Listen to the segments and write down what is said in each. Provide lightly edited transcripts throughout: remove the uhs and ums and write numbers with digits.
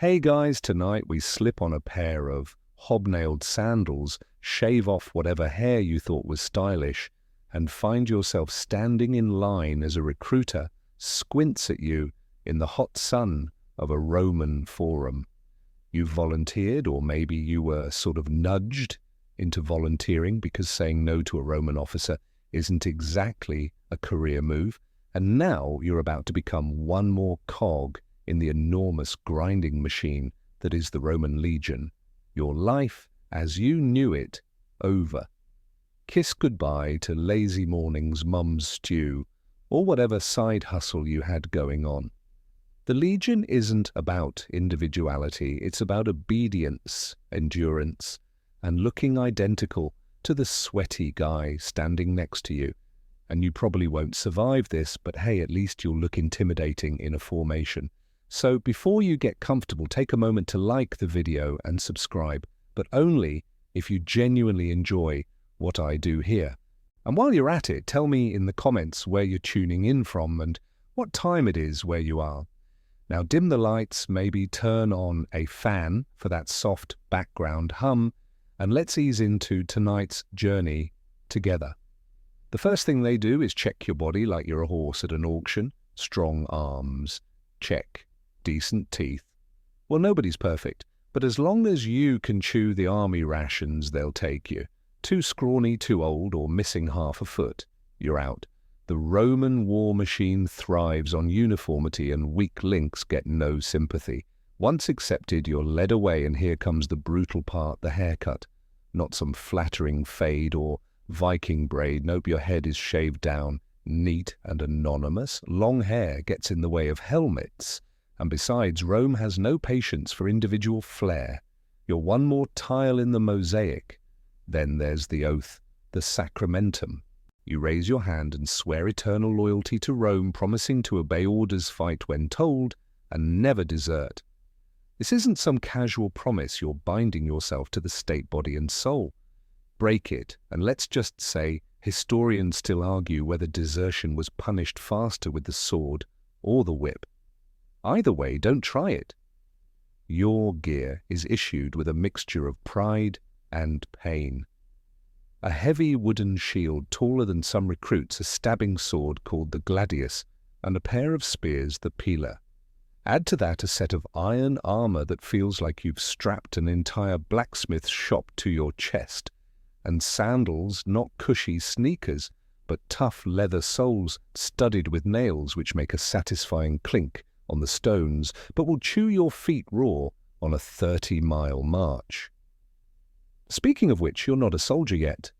Hey guys, tonight we slip on a pair of hobnailed sandals, shave off whatever hair you thought was stylish, and find yourself standing in line as a recruiter squints at you in the hot sun of a Roman forum. You volunteered, or maybe you were sort of nudged into volunteering because saying no to a Roman officer isn't exactly a career move, and now you're about to become one more cog in the enormous grinding machine that is the Roman Legion. Your life, as you knew it, over. Kiss goodbye to lazy mornings, mum's stew, or whatever side hustle you had going on. The Legion isn't about individuality, it's about obedience, endurance, and looking identical to the sweaty guy standing next to you. And you probably won't survive this, but hey, at least you'll look intimidating in a formation. So before you get comfortable, take a moment to like the video and subscribe, but only if you genuinely enjoy what I do here. And while you're at it, tell me in the comments where you're tuning in from and what time it is where you are. Now dim the lights, maybe turn on a fan for that soft background hum, and let's ease into tonight's journey together. The first thing they do is check your body like you're a horse at an auction. Strong arms, check. Decent teeth. Well, nobody's perfect, but as long as you can chew the army rations they'll take you, too scrawny, too old, or missing half a foot, you're out. The Roman war machine thrives on uniformity and weak links get no sympathy. Once accepted, you're led away, and here comes the brutal part, the haircut. Not some flattering fade or Viking braid. Nope, your head is shaved down, neat and anonymous. Long hair gets in the way of helmets. And besides, Rome has no patience for individual flair. You're one more tile in the mosaic. Then there's the oath, the sacramentum. You raise your hand and swear eternal loyalty to Rome, promising to obey orders, fight when told, and never desert. This isn't some casual promise. You're binding yourself to the state body and soul. Break it, and let's just say historians still argue whether desertion was punished faster with the sword or the whip. Either way, don't try it. Your gear is issued with a mixture of pride and pain. A heavy wooden shield taller than some recruits, a stabbing sword called the gladius, and a pair of spears, the pila. Add to that a set of iron armor that feels like you've strapped an entire blacksmith's shop to your chest, and sandals, not cushy sneakers, but tough leather soles studded with nails which make a satisfying clink on the stones, but will chew your feet raw on a 30-mile march. Speaking of which, you're not a soldier yet.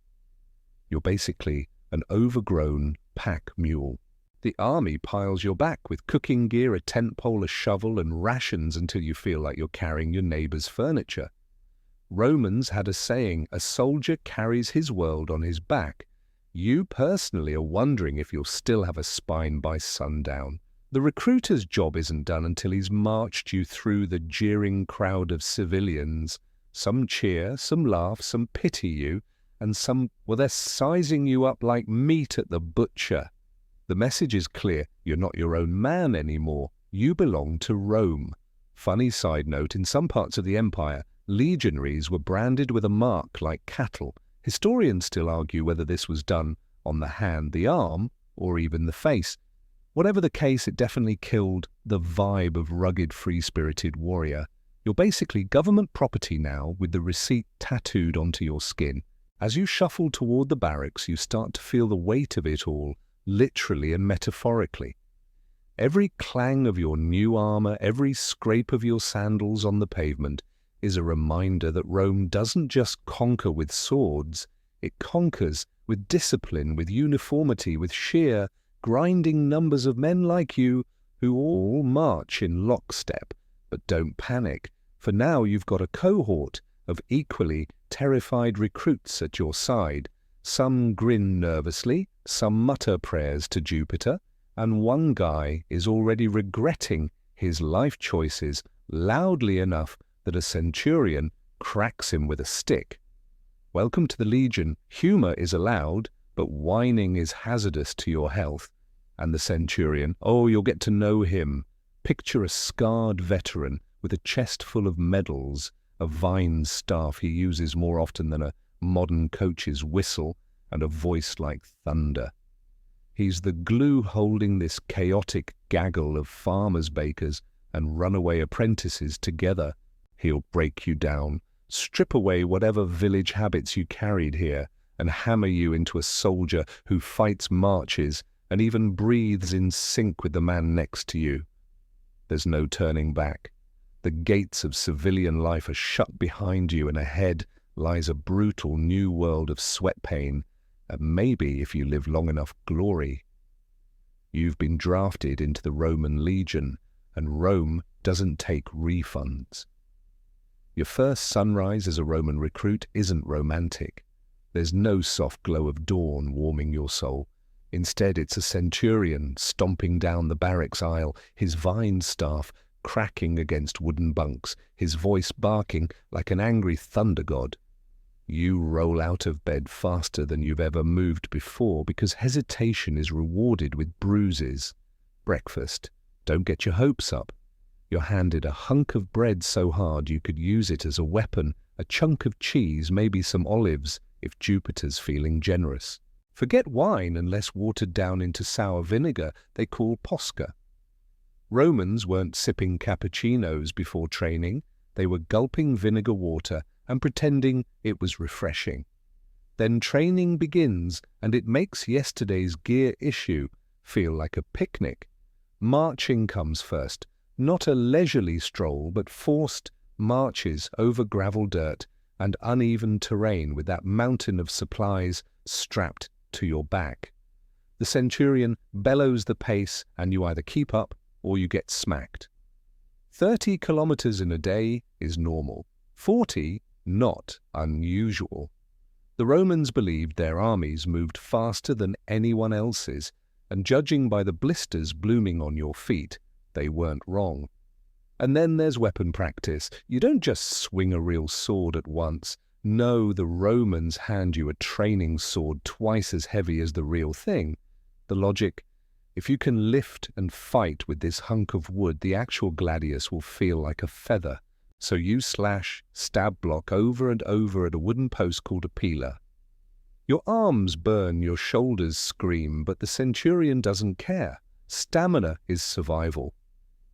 You're basically an overgrown pack mule. The army piles your back with cooking gear, a tent pole, a shovel, and rations until you feel like you're carrying your neighbor's furniture. Romans had a saying, a soldier carries his world on his back. You personally are wondering if you'll still have a spine by sundown. The recruiter's job isn't done until he's marched you through the jeering crowd of civilians. Some cheer, some laugh, some pity you, and some, well, they're sizing you up like meat at the butcher. The message is clear. You're not your own man anymore. You belong to Rome. Funny side note, in some parts of the empire, legionaries were branded with a mark like cattle. Historians still argue whether this was done on the hand, the arm, or even the face. Whatever the case, it definitely killed the vibe of rugged, free-spirited warrior. You're basically government property now, with the receipt tattooed onto your skin. As you shuffle toward the barracks, you start to feel the weight of it all, literally and metaphorically. Every clang of your new armor, every scrape of your sandals on the pavement is a reminder that Rome doesn't just conquer with swords, it conquers with discipline, with uniformity, with sheer grinding numbers of men like you who all march in lockstep. But don't panic, for now you've got a cohort of equally terrified recruits at your side. Some grin nervously, some mutter prayers to Jupiter, and one guy is already regretting his life choices loudly enough that a centurion cracks him with a stick. Welcome to the Legion. Humor is allowed, but whining is hazardous to your health. And the centurion, oh, you'll get to know him. Picture a scarred veteran with a chest full of medals, a vine staff he uses more often than a modern coach's whistle, and a voice like thunder. He's the glue holding this chaotic gaggle of farmers' bakers and runaway apprentices together. He'll break you down, strip away whatever village habits you carried here, and hammer you into a soldier who fights marches and even breathes in sync with the man next to you. There's no turning back. The gates of civilian life are shut behind you, and ahead lies a brutal new world of sweat pain, and maybe, if you live long enough, glory. You've been drafted into the Roman Legion, and Rome doesn't take refunds. Your first sunrise as a Roman recruit isn't romantic. There's no soft glow of dawn warming your soul. Instead, it's a centurion stomping down the barracks aisle, his vine staff cracking against wooden bunks, his voice barking like an angry thunder god. You roll out of bed faster than you've ever moved before because hesitation is rewarded with bruises. Breakfast. Don't get your hopes up. You're handed a hunk of bread so hard you could use it as a weapon, a chunk of cheese, maybe some olives, if Jupiter's feeling generous. Forget wine unless watered down into sour vinegar they call posca. Romans weren't sipping cappuccinos before training. They were gulping vinegar water and pretending it was refreshing. Then training begins, and it makes yesterday's gear issue feel like a picnic. Marching comes first, not a leisurely stroll, but forced marches over gravel dirt and uneven terrain with that mountain of supplies strapped to your back. The centurion bellows the pace, and you either keep up or you get smacked. 30 kilometers in a day is normal. 40, not unusual. The Romans believed their armies moved faster than anyone else's, and judging by the blisters blooming on your feet, they weren't wrong. And then there's weapon practice. You don't just swing a real sword at once. No, the Romans hand you a training sword twice as heavy as the real thing. The logic: if you can lift and fight with this hunk of wood, the actual gladius will feel like a feather. So you slash, stab block over and over at a wooden post called a pillar. Your arms burn, your shoulders scream, but the centurion doesn't care. Stamina is survival.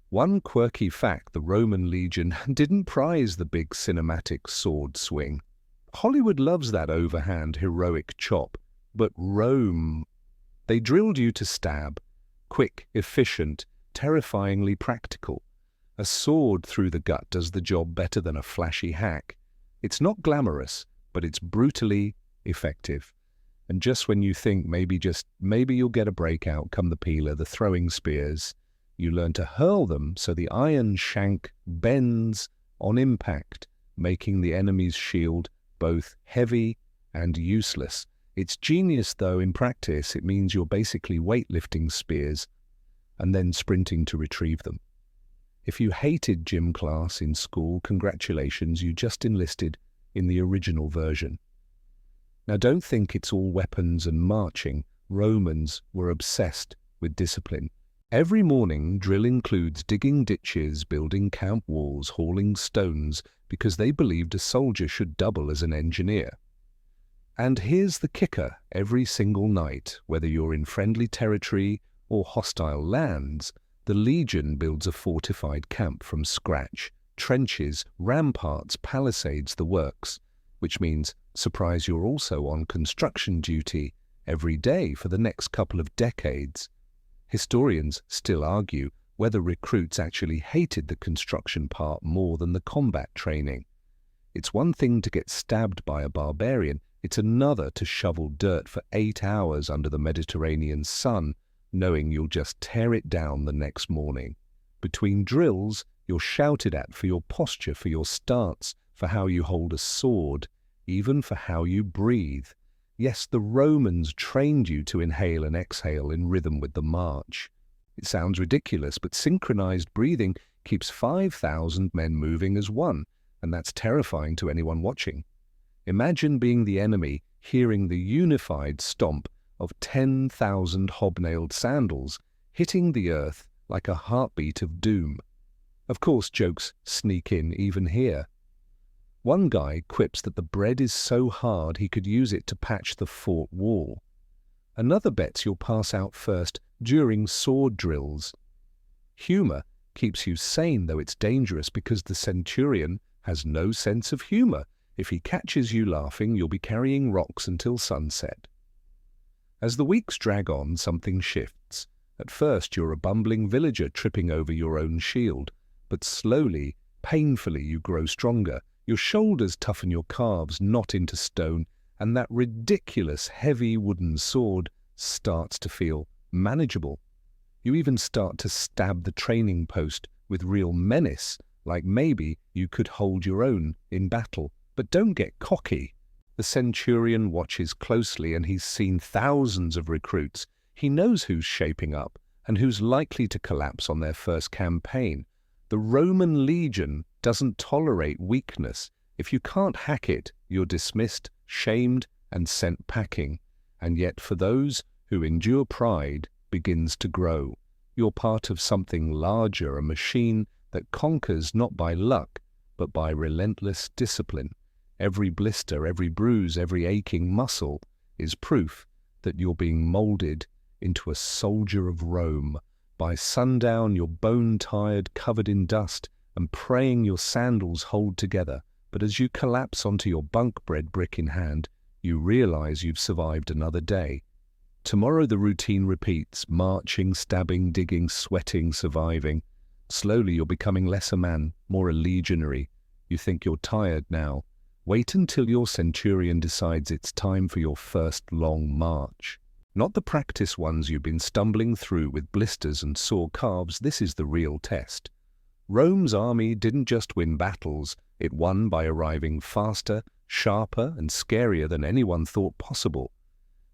One quirky fact: the Roman legion didn't prize the big cinematic sword swing. Hollywood loves that overhand heroic chop, but Rome, they drilled you to stab. Quick, efficient, terrifyingly practical. A sword through the gut does the job better than a flashy hack. It's not glamorous, but it's brutally effective. And just when you think maybe you'll get a breakout, come the peeler, the throwing spears. You learn to hurl them so the iron shank bends on impact, making the enemy's shield both heavy and useless. It's genius, though. In practice, it means you're basically weightlifting spears and then sprinting to retrieve them. If you hated gym class in school, congratulations, you just enlisted in the original version. Now, don't think it's all weapons and marching. Romans were obsessed with discipline. Every morning, drill includes digging ditches, building camp walls, hauling stones, because they believed a soldier should double as an engineer. And here's the kicker: every single night, whether you're in friendly territory or hostile lands, the Legion builds a fortified camp from scratch. Trenches, ramparts, palisades, the works. Which means, surprise, you're also on construction duty every day for the next couple of decades. Historians still argue whether recruits actually hated the construction part more than the combat training. It's one thing to get stabbed by a barbarian, it's another to shovel dirt for 8 hours under the Mediterranean sun, knowing you'll just tear it down the next morning. Between drills, you're shouted at for your posture, for your stance, for how you hold a sword, even for how you breathe. Yes, the Romans trained you to inhale and exhale in rhythm with the march. It sounds ridiculous, but synchronized breathing keeps 5,000 men moving as one, and that's terrifying to anyone watching. Imagine being the enemy, hearing the unified stomp of 10,000 hobnailed sandals hitting the earth like a heartbeat of doom. Of course, jokes sneak in even here. One guy quips that the bread is so hard he could use it to patch the fort wall. Another bets you'll pass out first during sword drills. Humor keeps you sane, though it's dangerous because the centurion has no sense of humor. If he catches you laughing, you'll be carrying rocks until sunset. As the weeks drag on, something shifts. At first, you're a bumbling villager tripping over your own shield, but slowly, painfully, you grow stronger. Your shoulders toughen your calves not into stone, and that ridiculous heavy wooden sword starts to feel manageable. You even start to stab the training post with real menace, like maybe you could hold your own in battle. But don't get cocky. The centurion watches closely, and he's seen thousands of recruits. He knows who's shaping up and who's likely to collapse on their first campaign. The Roman legion doesn't tolerate weakness. If you can't hack it, you're dismissed, shamed, and sent packing. And yet for those who endure, pride begins to grow. You're part of something larger, a machine that conquers not by luck, but by relentless discipline. Every blister, every bruise, every aching muscle is proof that you're being molded into a soldier of Rome. By sundown, you're bone-tired, covered in dust, and praying your sandals hold together. But as you collapse onto your bunk bed, brick in hand, you realize you've survived another day. Tomorrow the routine repeats, marching, stabbing, digging, sweating, surviving. Slowly you're becoming less a man, more a legionary. You think you're tired now. Wait until your centurion decides it's time for your first long march. Not the practice ones you've been stumbling through with blisters and sore calves. This is the real test. Rome's army didn't just win battles, it won by arriving faster, sharper, and scarier than anyone thought possible.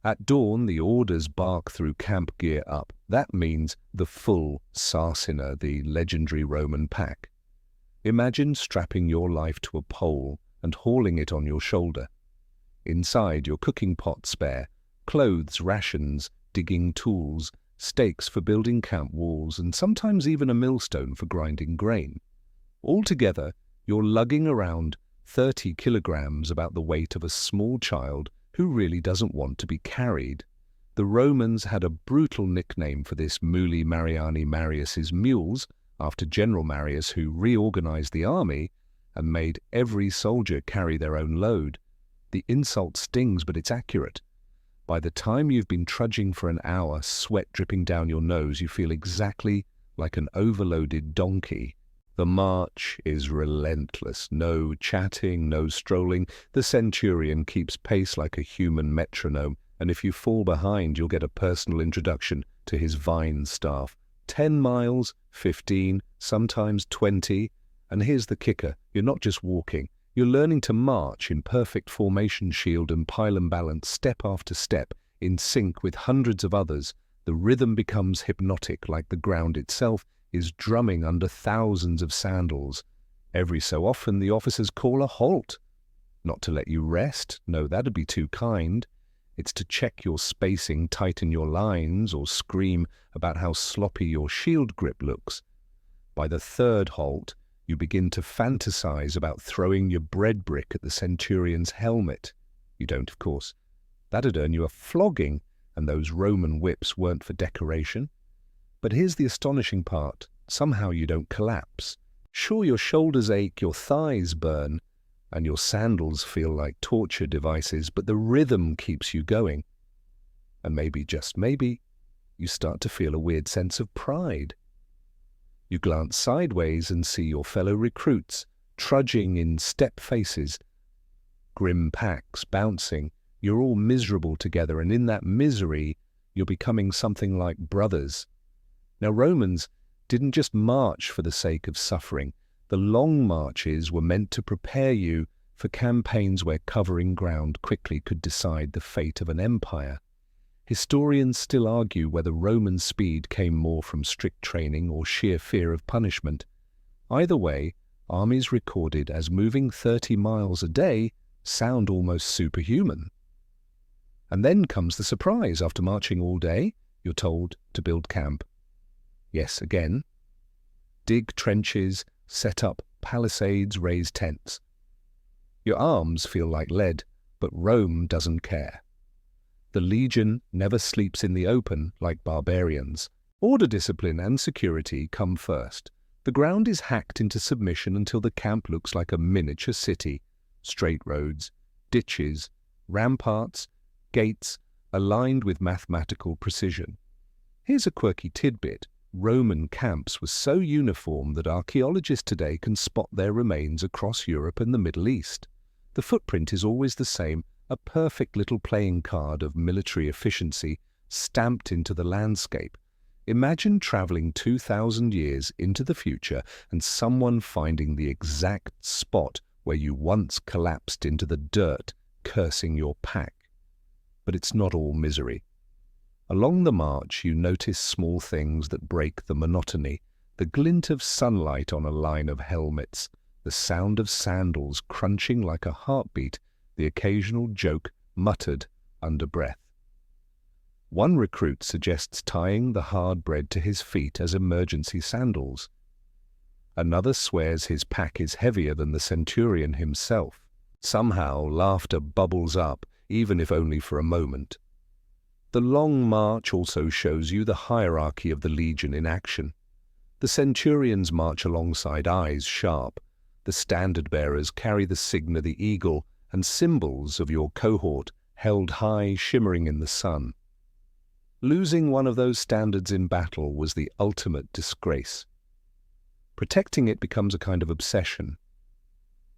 At dawn, the orders bark through camp gear up. That means the full sarcina, the legendary Roman pack. Imagine strapping your life to a pole and hauling it on your shoulder. Inside, your cooking pot spare, clothes, rations, digging tools, stakes for building camp walls, and sometimes even a millstone for grinding grain. Altogether, you're lugging around 30 kilograms, about the weight of a small child who really doesn't want to be carried. The Romans had a brutal nickname for this, Muli Mariani Marius's mules, after General Marius, who reorganized the army and made every soldier carry their own load. The insult stings, but it's accurate. By the time you've been trudging for an hour, sweat dripping down your nose, you feel exactly like an overloaded donkey. The march is relentless. No chatting, no strolling. The centurion keeps pace like a human metronome, and if you fall behind, you'll get a personal introduction to his vine staff. 10 miles, 15, sometimes 20. And here's the kicker. You're not just walking. You're learning to march in perfect formation, shield and pylon balance, step after step, in sync with hundreds of others. The rhythm becomes hypnotic, like the ground itself is drumming under thousands of sandals. Every so often, the officers call a halt. Not to let you rest. No, that'd be too kind. It's to check your spacing, tighten your lines, or scream about how sloppy your shield grip looks. By the third halt, you begin to fantasize about throwing your bread brick at the centurion's helmet. You don't, of course. That'd earn you a flogging, and those Roman whips weren't for decoration. But here's the astonishing part. Somehow you don't collapse. Sure, your shoulders ache, your thighs burn, and your sandals feel like torture devices, but the rhythm keeps you going. And maybe, just maybe, you start to feel a weird sense of pride. You glance sideways and see your fellow recruits, trudging in step faces, grim packs, bouncing. You're all miserable together, and in that misery, you're becoming something like brothers. Now, Romans didn't just march for the sake of suffering. The long marches were meant to prepare you for campaigns where covering ground quickly could decide the fate of an empire. Historians still argue whether Roman speed came more from strict training or sheer fear of punishment. Either way, armies recorded as moving 30 miles a day sound almost superhuman. And then comes the surprise. After marching all day, you're told to build camp. Yes, again. dig trenches, set up palisades, raise tents. Your arms feel like lead, but Rome doesn't care. The Legion never sleeps in the open like barbarians. Order, discipline, and security come first. The ground is hacked into submission until the camp looks like a miniature city. Straight roads, ditches, ramparts, gates, aligned with mathematical precision. Here's a quirky tidbit. Roman camps were so uniform that archaeologists today can spot their remains across Europe and the Middle East. The footprint is always the same, a perfect little playing card of military efficiency stamped into the landscape. Imagine traveling 2,000 years into the future and someone finding the exact spot where you once collapsed into the dirt, cursing your pack. But it's not all misery. Along the march, you notice small things that break the monotony: the glint of sunlight on a line of helmets, the sound of sandals crunching like a heartbeat, the occasional joke muttered under breath. One recruit suggests tying the hard bread to his feet as emergency sandals. Another swears his pack is heavier than the centurion himself. Somehow, laughter bubbles up, even if only for a moment. The long march also shows you the hierarchy of the legion in action. The centurions march alongside eyes sharp. The standard-bearers carry the signa, the eagle, and symbols of your cohort held high, shimmering in the sun. Losing one of those standards in battle was the ultimate disgrace. Protecting it becomes a kind of obsession.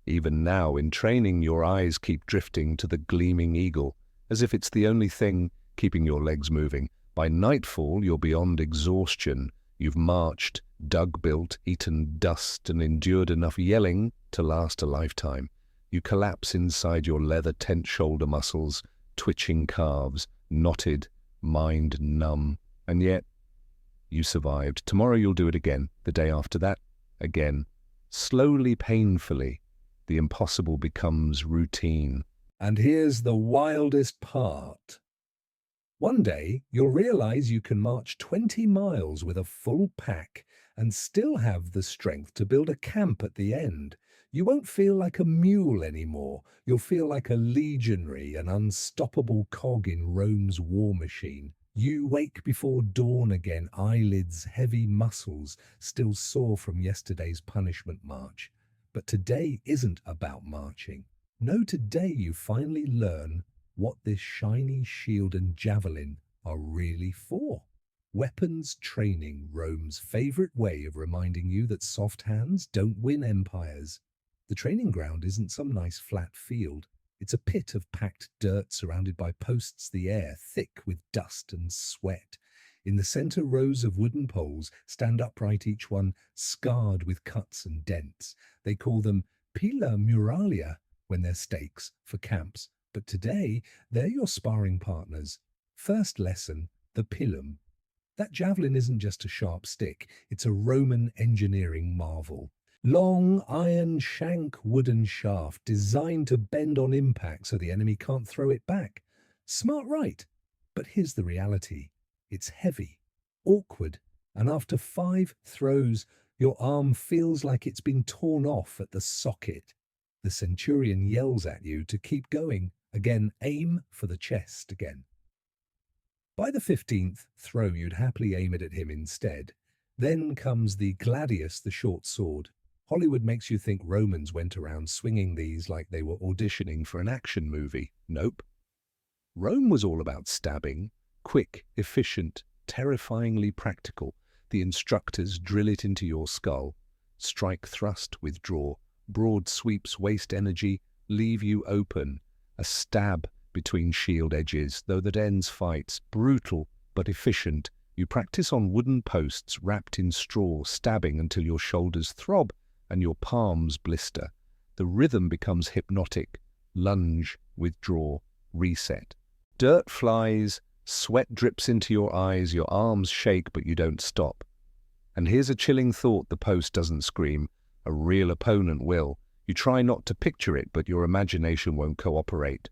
Even now, in training, your eyes keep drifting to the gleaming eagle, as if it's the only thing keeping your legs moving. By nightfall, you're beyond exhaustion. You've marched, dug-built, eaten dust, and endured enough yelling to last a lifetime. You collapse inside your leather tent, shoulder muscles, twitching calves, knotted, mind numb. And yet, you survived. Tomorrow you'll do it again. The day after that, again. Slowly, painfully, the impossible becomes routine. And here's the wildest part. One day, you'll realize you can march 20 miles with a full pack and still have the strength to build a camp at the end. You won't feel like a mule anymore. You'll feel like a legionary, an unstoppable cog in Rome's war machine. You wake before dawn again, eyelids heavy, muscles still sore from yesterday's punishment march. But today isn't about marching. No, today you finally learn what this shiny shield and javelin are really for. Weapons training, Rome's favorite way of reminding you that soft hands don't win empires. The training ground isn't some nice flat field. It's a pit of packed dirt surrounded by posts, the air thick with dust and sweat. In the center, rows of wooden poles stand upright, each one scarred with cuts and dents. They call them pila muralia when they're stakes for camps. But today, they're your sparring partners. First lesson, the pilum. That javelin isn't just a sharp stick, it's a Roman engineering marvel. Long, iron shank wooden shaft designed to bend on impact so the enemy can't throw it back. Smart, right? But here's the reality. It's heavy, awkward, and after 5 throws, your arm feels like it's been torn off at the socket. The centurion yells at you to keep going. Again, aim for the chest again. By the 15th throw, you'd happily aim it at him instead. Then comes the gladius, the short sword. Hollywood makes you think Romans went around swinging these like they were auditioning for an action movie. Nope. Rome was all about stabbing, quick, efficient, terrifyingly practical. The instructors drill it into your skull. Strike, thrust, withdraw. Broad sweeps waste energy, leave you open. A stab between shield edges, though that ends fights. Brutal, but efficient. You practice on wooden posts wrapped in straw, stabbing until your shoulders throb and your palms blister. The rhythm becomes hypnotic. Lunge, withdraw, reset. Dirt flies, sweat drips into your eyes, your arms shake, but you don't stop. And here's a chilling thought: the post doesn't scream. A real opponent will. You try not to picture it, but your imagination won't cooperate.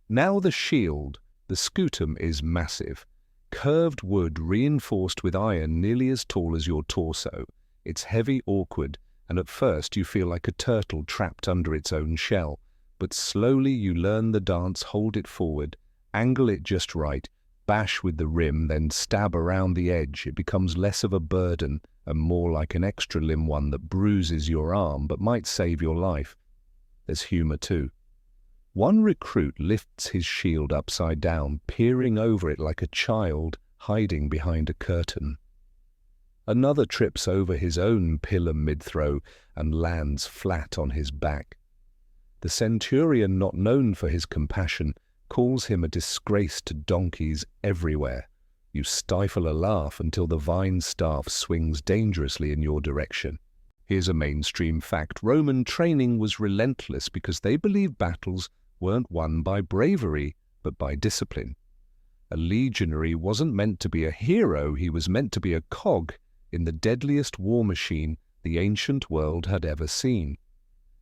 Now the shield, the scutum, is massive. Curved wood reinforced with iron nearly as tall as your torso. It's heavy, awkward, and at first you feel like a turtle trapped under its own shell. But slowly you learn the dance, hold it forward, angle it just right, bash with the rim, then stab around the edge. It becomes less of a burden and more like an extra limb, one that bruises your arm but might save your life. There's humor too. One recruit lifts his shield upside down, peering over it like a child hiding behind a curtain. Another trips over his own pillar mid-throw and lands flat on his back. The centurion, not known for his compassion, calls him a disgrace to donkeys everywhere. You stifle a laugh until the vine staff swings dangerously in your direction. Here's a mainstream fact. Roman training was relentless because they believed battles weren't won by bravery, but by discipline. A legionary wasn't meant to be a hero, he was meant to be a cog in the deadliest war machine the ancient world had ever seen.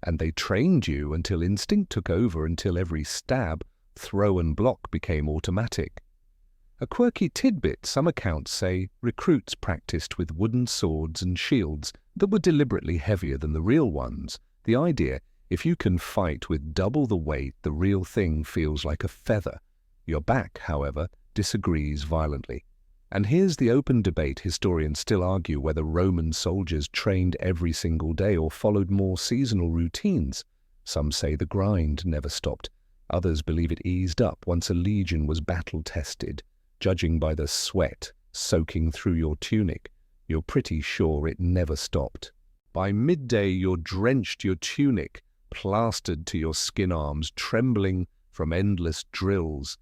And they trained you until instinct took over, until every stab, throw and block became automatic. A quirky tidbit, some accounts say recruits practiced with wooden swords and shields that were deliberately heavier than the real ones. The idea, if you can fight with double the weight, the real thing feels like a feather. Your back, however, disagrees violently. And here's the open debate. Historians still argue whether Roman soldiers trained every single day or followed more seasonal routines. Some say the grind never stopped. Others believe it eased up once a legion was battle-tested. Judging by the sweat soaking through your tunic, you're pretty sure it never stopped. By midday, you're drenched, your tunic plastered to your skin arms, trembling from endless drills.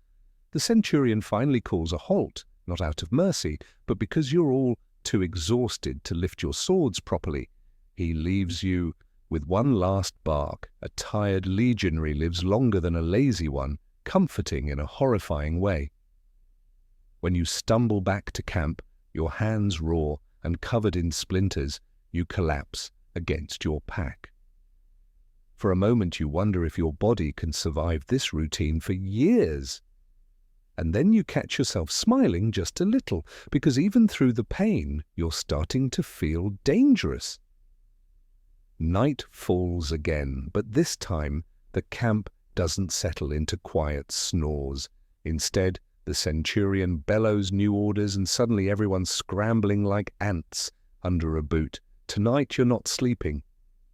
The centurion finally calls a halt, not out of mercy, but because you're all too exhausted to lift your swords properly. He leaves you with one last bark. A tired legionary lives longer than a lazy one, comforting in a horrifying way. When you stumble back to camp, your hands raw and covered in splinters, you collapse against your pack. For a moment you wonder if your body can survive this routine for years. And then you catch yourself smiling just a little, because even through the pain, you're starting to feel dangerous. Night falls again, but this time the camp doesn't settle into quiet snores. Instead, the centurion bellows new orders, and suddenly everyone's scrambling like ants under a boot. Tonight you're not sleeping.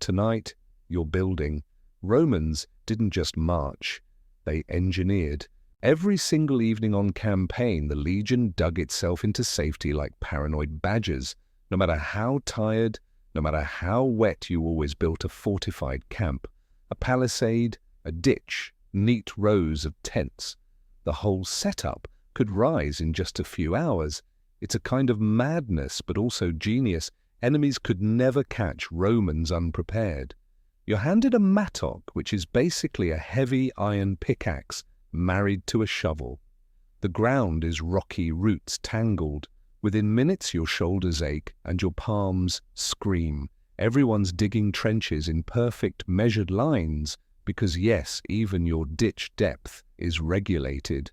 Tonight you're building. Romans didn't just march, they engineered. Every single evening on campaign, the legion dug itself into safety like paranoid badgers. No matter how tired, no matter how wet, you always built a fortified camp. A palisade, a ditch, neat rows of tents. The whole setup could rise in just a few hours. It's a kind of madness, but also genius. Enemies could never catch Romans unprepared. You're handed a mattock, which is basically a heavy iron pickaxe married to a shovel. The ground is rocky, roots tangled. Within minutes your shoulders ache and your palms scream. Everyone's digging trenches in perfect measured lines because, yes, even your ditch depth is regulated.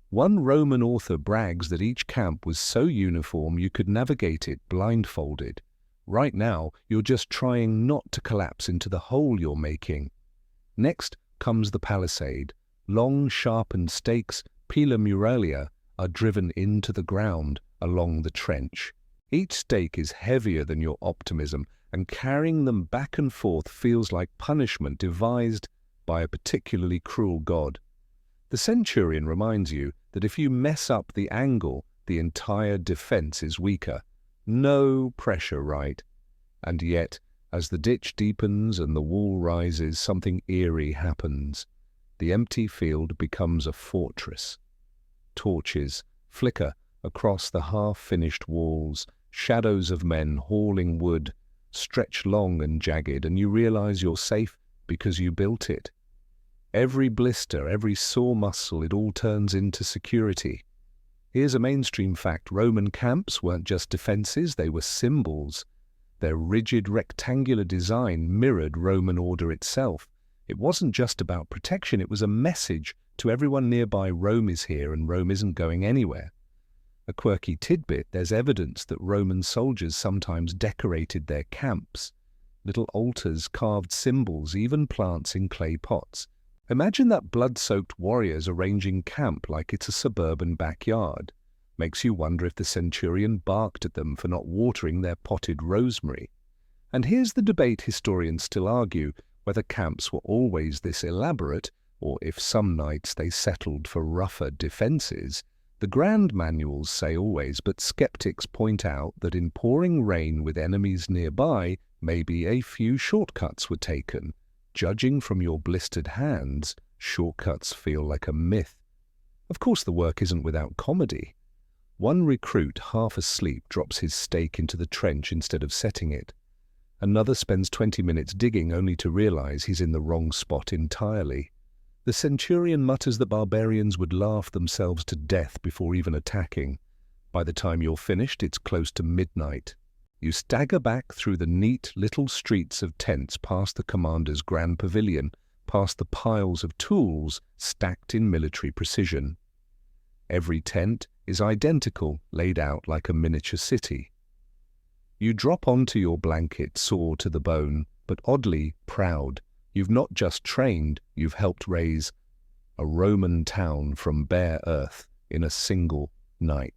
One Roman author brags that each camp was so uniform you could navigate it blindfolded. Right now, you're just trying not to collapse into the hole you're making. Next comes the palisade. Long, sharpened stakes, pila muralia, are driven into the ground along the trench. Each stake is heavier than your optimism, and carrying them back and forth feels like punishment devised by a particularly cruel god. The centurion reminds you that if you mess up the angle, the entire defense is weaker. No pressure, right? And yet, as the ditch deepens and the wall rises, something eerie happens. The empty field becomes a fortress. Torches flicker across the half-finished walls. Shadows of men hauling wood stretch long and jagged, and you realize you're safe because you built it. Every blister, every sore muscle, it all turns into security. Here's a mainstream fact. Roman camps weren't just defenses, they were symbols. Their rigid rectangular design mirrored Roman order itself. It wasn't just about protection, it was a message to everyone nearby: Rome is here and Rome isn't going anywhere. A quirky tidbit: there's evidence that Roman soldiers sometimes decorated their camps. Little altars, carved symbols, even plants in clay pots. Imagine that blood-soaked warriors arranging camp like it's a suburban backyard. Makes you wonder if the centurion barked at them for not watering their potted rosemary. And here's the debate historians still argue, whether camps were always this elaborate, or if some nights they settled for rougher defences. The grand manuals say always, but skeptics point out that in pouring rain with enemies nearby, maybe a few shortcuts were taken. Judging from your blistered hands, shortcuts feel like a myth. Of course, the work isn't without comedy. One recruit, half asleep, drops his stake into the trench instead of setting it. Another spends 20 minutes digging only to realize he's in the wrong spot entirely. The centurion mutters that barbarians would laugh themselves to death before even attacking. By the time you're finished, it's close to midnight. You stagger back through the neat little streets of tents, past the commander's grand pavilion, past the piles of tools stacked in military precision. Every tent is identical, laid out like a miniature city. You drop onto your blanket, sore to the bone, but oddly proud. You've not just trained, you've helped raise a Roman town from bare earth in a single night.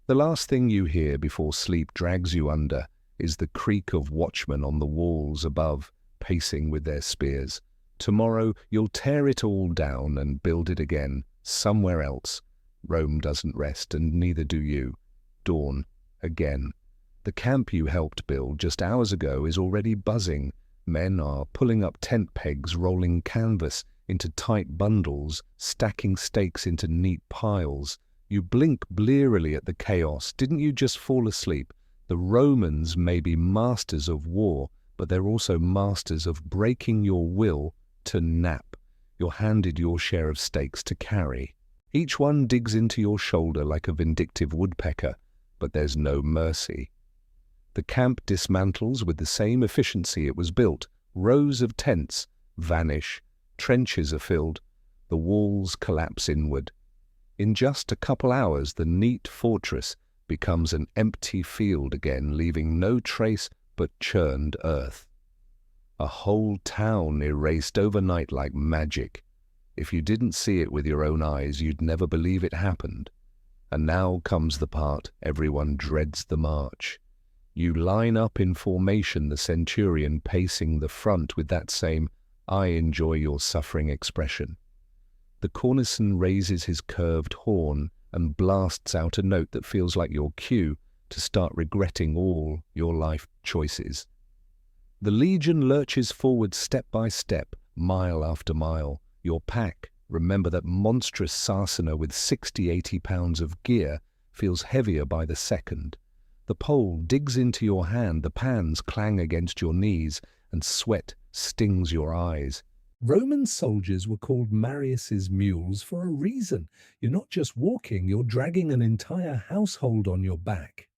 The last thing you hear before sleep drags you under is the creak of watchmen on the walls above, pacing with their spears. Tomorrow you'll tear it all down and build it again, somewhere else. Rome doesn't rest, and neither do you. Dawn again. The camp you helped build just hours ago is already buzzing. Men are pulling up tent pegs, rolling canvas into tight bundles, stacking stakes into neat piles. You blink blearily at the chaos. Didn't you just fall asleep? The Romans may be masters of war, but they're also masters of breaking your will to nap. You're handed your share of stakes to carry. Each one digs into your shoulder like a vindictive woodpecker, but there's no mercy. The camp dismantles with the same efficiency it was built. Rows of tents vanish, trenches are filled, the walls collapse inward. In just a couple hours, the neat fortress becomes an empty field again, leaving no trace but churned earth. A whole town erased overnight like magic. If you didn't see it with your own eyes, you'd never believe it happened. And now comes the part everyone dreads the march. You line up in formation, the centurion pacing the front with that same "I enjoy your suffering" expression. The courtesan raises his curved horn and blasts out a note that feels like your cue to start regretting all your life choices. The legion lurches forward step by step, mile after mile. Your pack, remember that monstrous sarcener with 60-80 pounds of gear, feels heavier by the second. The pole digs into your hand, the pans clang against your knees, and sweat stings your eyes. Roman soldiers were called Marius's mules for a reason. You're not just walking, you're dragging an entire household on your back.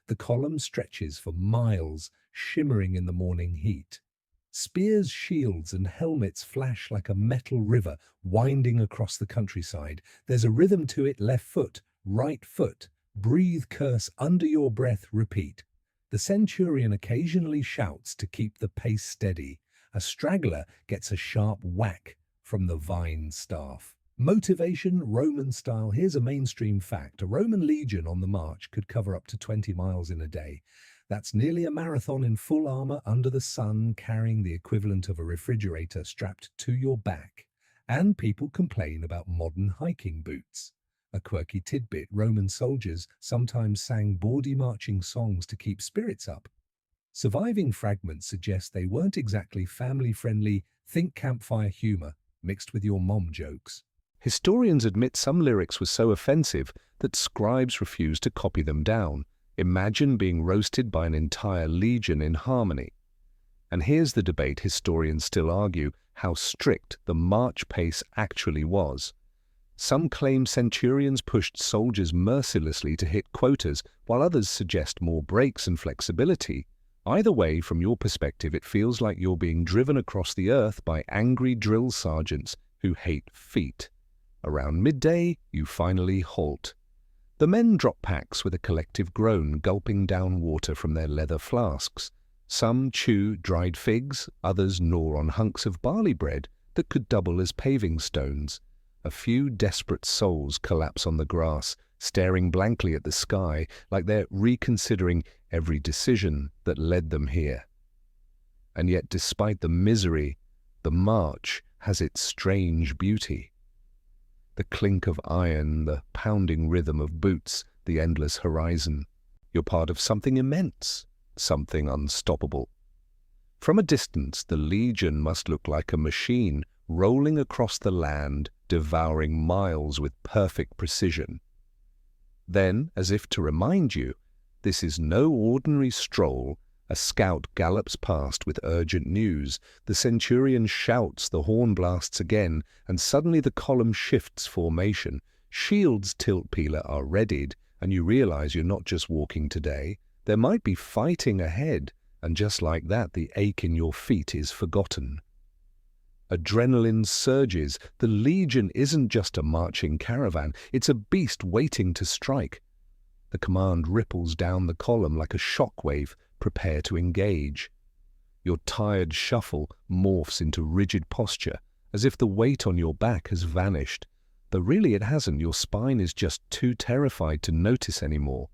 The column stretches for miles, shimmering in the morning heat. Spears, shields, and helmets flash like a metal river winding across the countryside. There's a rhythm to it: left foot, right foot. Breathe, curse, under your breath, repeat. The centurion occasionally shouts to keep the pace steady. A straggler gets a sharp whack from the vine staff. Motivation, Roman style. Here's a mainstream fact. A Roman legion on the march could cover up to 20 miles in a day. That's nearly a marathon in full armor under the sun, carrying the equivalent of a refrigerator strapped to your back. And people complain about modern hiking boots. A quirky tidbit: Roman soldiers sometimes sang bawdy marching songs to keep spirits up. Surviving fragments suggest they weren't exactly family-friendly. Think campfire humor mixed with your mom jokes. Historians admit some lyrics were so offensive that scribes refused to copy them down. Imagine being roasted by an entire legion in harmony. And here's the debate historians still argue: how strict the march pace actually was. Some claim centurions pushed soldiers mercilessly to hit quotas, while others suggest more breaks and flexibility. Either way, from your perspective, it feels like you're being driven across the earth by angry drill sergeants who hate feet. Around midday, you finally halt. The men drop packs with a collective groan, gulping down water from their leather flasks. Some chew dried figs, others gnaw on hunks of barley bread that could double as paving stones. A few desperate souls collapse on the grass, staring blankly at the sky, like they're reconsidering every decision that led them here. And yet, despite the misery, the march has its strange beauty. The clink of iron, the pounding rhythm of boots, the endless horizon. You're part of something immense, something unstoppable. From a distance, the Legion must look like a machine rolling across the land, devouring miles with perfect precision. Then, as if to remind you, this is no ordinary stroll. A scout gallops past with urgent news. The centurion shouts, the horn blasts again, and suddenly the column shifts formation. Shields tilt peeler are readied, and you realize you're not just walking today. There might be fighting ahead, and just like that, the ache in your feet is forgotten. Adrenaline surges. The Legion isn't just a marching caravan, it's a beast waiting to strike. The command ripples down the column like a shockwave. Prepare to engage. Your tired shuffle morphs into rigid posture, as if the weight on your back has vanished. Though really it hasn't, your spine is just too terrified to notice anymore.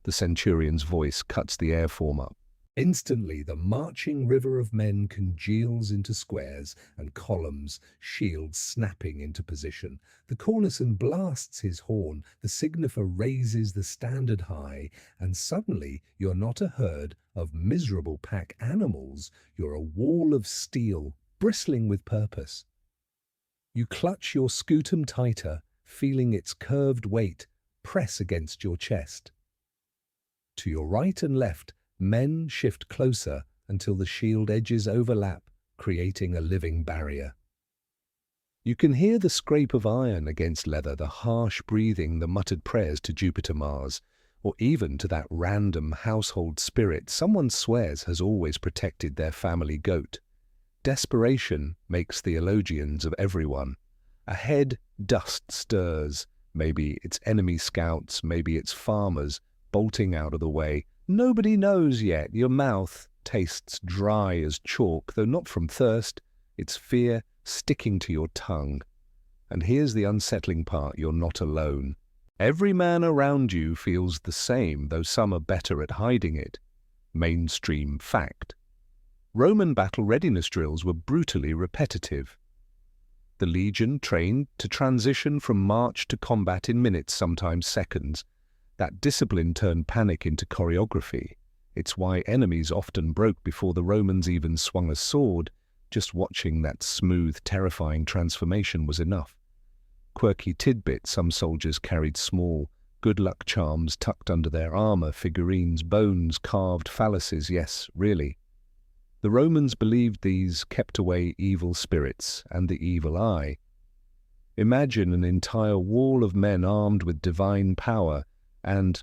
The centurion's voice cuts the air form up. Instantly, the marching river of men congeals into squares and columns, shields snapping into position. The cornisan blasts his horn, the signifer raises the standard high, and suddenly you're not a herd of miserable pack animals, you're a wall of steel, bristling with purpose. You clutch your scutum tighter, feeling its curved weight press against your chest. To your right and left, men shift closer until the shield edges overlap, creating a living barrier. You can hear the scrape of iron against leather, the harsh breathing, the muttered prayers to Jupiter Mars, or even to that random household spirit someone swears has always protected their family goat. Desperation makes theologians of everyone. Ahead, dust stirs. Maybe it's enemy scouts, maybe it's farmers, bolting out of the way. Nobody knows yet. Your mouth tastes dry as chalk, though not from thirst. It's fear sticking to your tongue. And here's the unsettling part, you're not alone. Every man around you feels the same, though some are better at hiding it. Mainstream fact. Roman battle readiness drills were brutally repetitive. The Legion trained to transition from march to combat in minutes, sometimes seconds. That discipline turned panic into choreography. It's why enemies often broke before the Romans even swung a sword. Just watching that smooth, terrifying transformation was enough. Quirky tidbit, some soldiers carried small, good luck charms tucked under their armor, figurines, bones, carved phalluses, yes, really. The Romans believed these kept away evil spirits and the evil eye. Imagine an entire wall of men armed with divine power, and,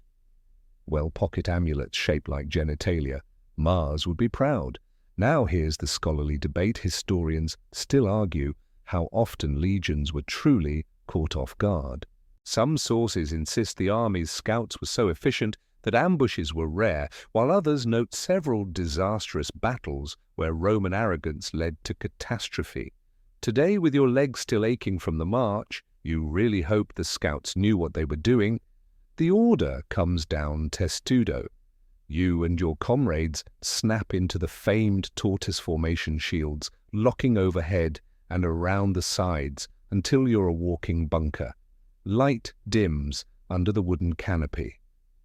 well, pocket amulets shaped like genitalia. Mars would be proud. Now here's the scholarly debate. Historians still argue how often legions were truly caught off guard. Some sources insist the army's scouts were so efficient that ambushes were rare, while others note several disastrous battles where Roman arrogance led to catastrophe. Today, with your legs still aching from the march, you really hope the scouts knew what they were doing. The order comes down testudo. You and your comrades snap into the famed tortoise formation shields, locking overhead and around the sides until you're a walking bunker. Light dims under the wooden canopy.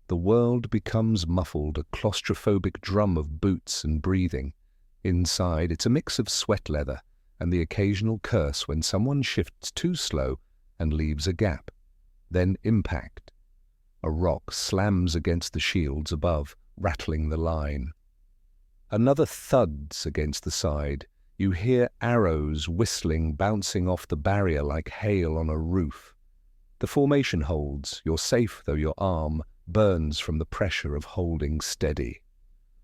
The world becomes muffled, a claustrophobic drum of boots and breathing. Inside, it's a mix of sweat leather and the occasional curse when someone shifts too slow and leaves a gap. Then impact. A rock slams against the shields above, rattling the line. Another thuds against the side. You hear arrows whistling, bouncing off the barrier like hail on a roof. The formation holds. You're safe, though your arm burns from the pressure of holding steady.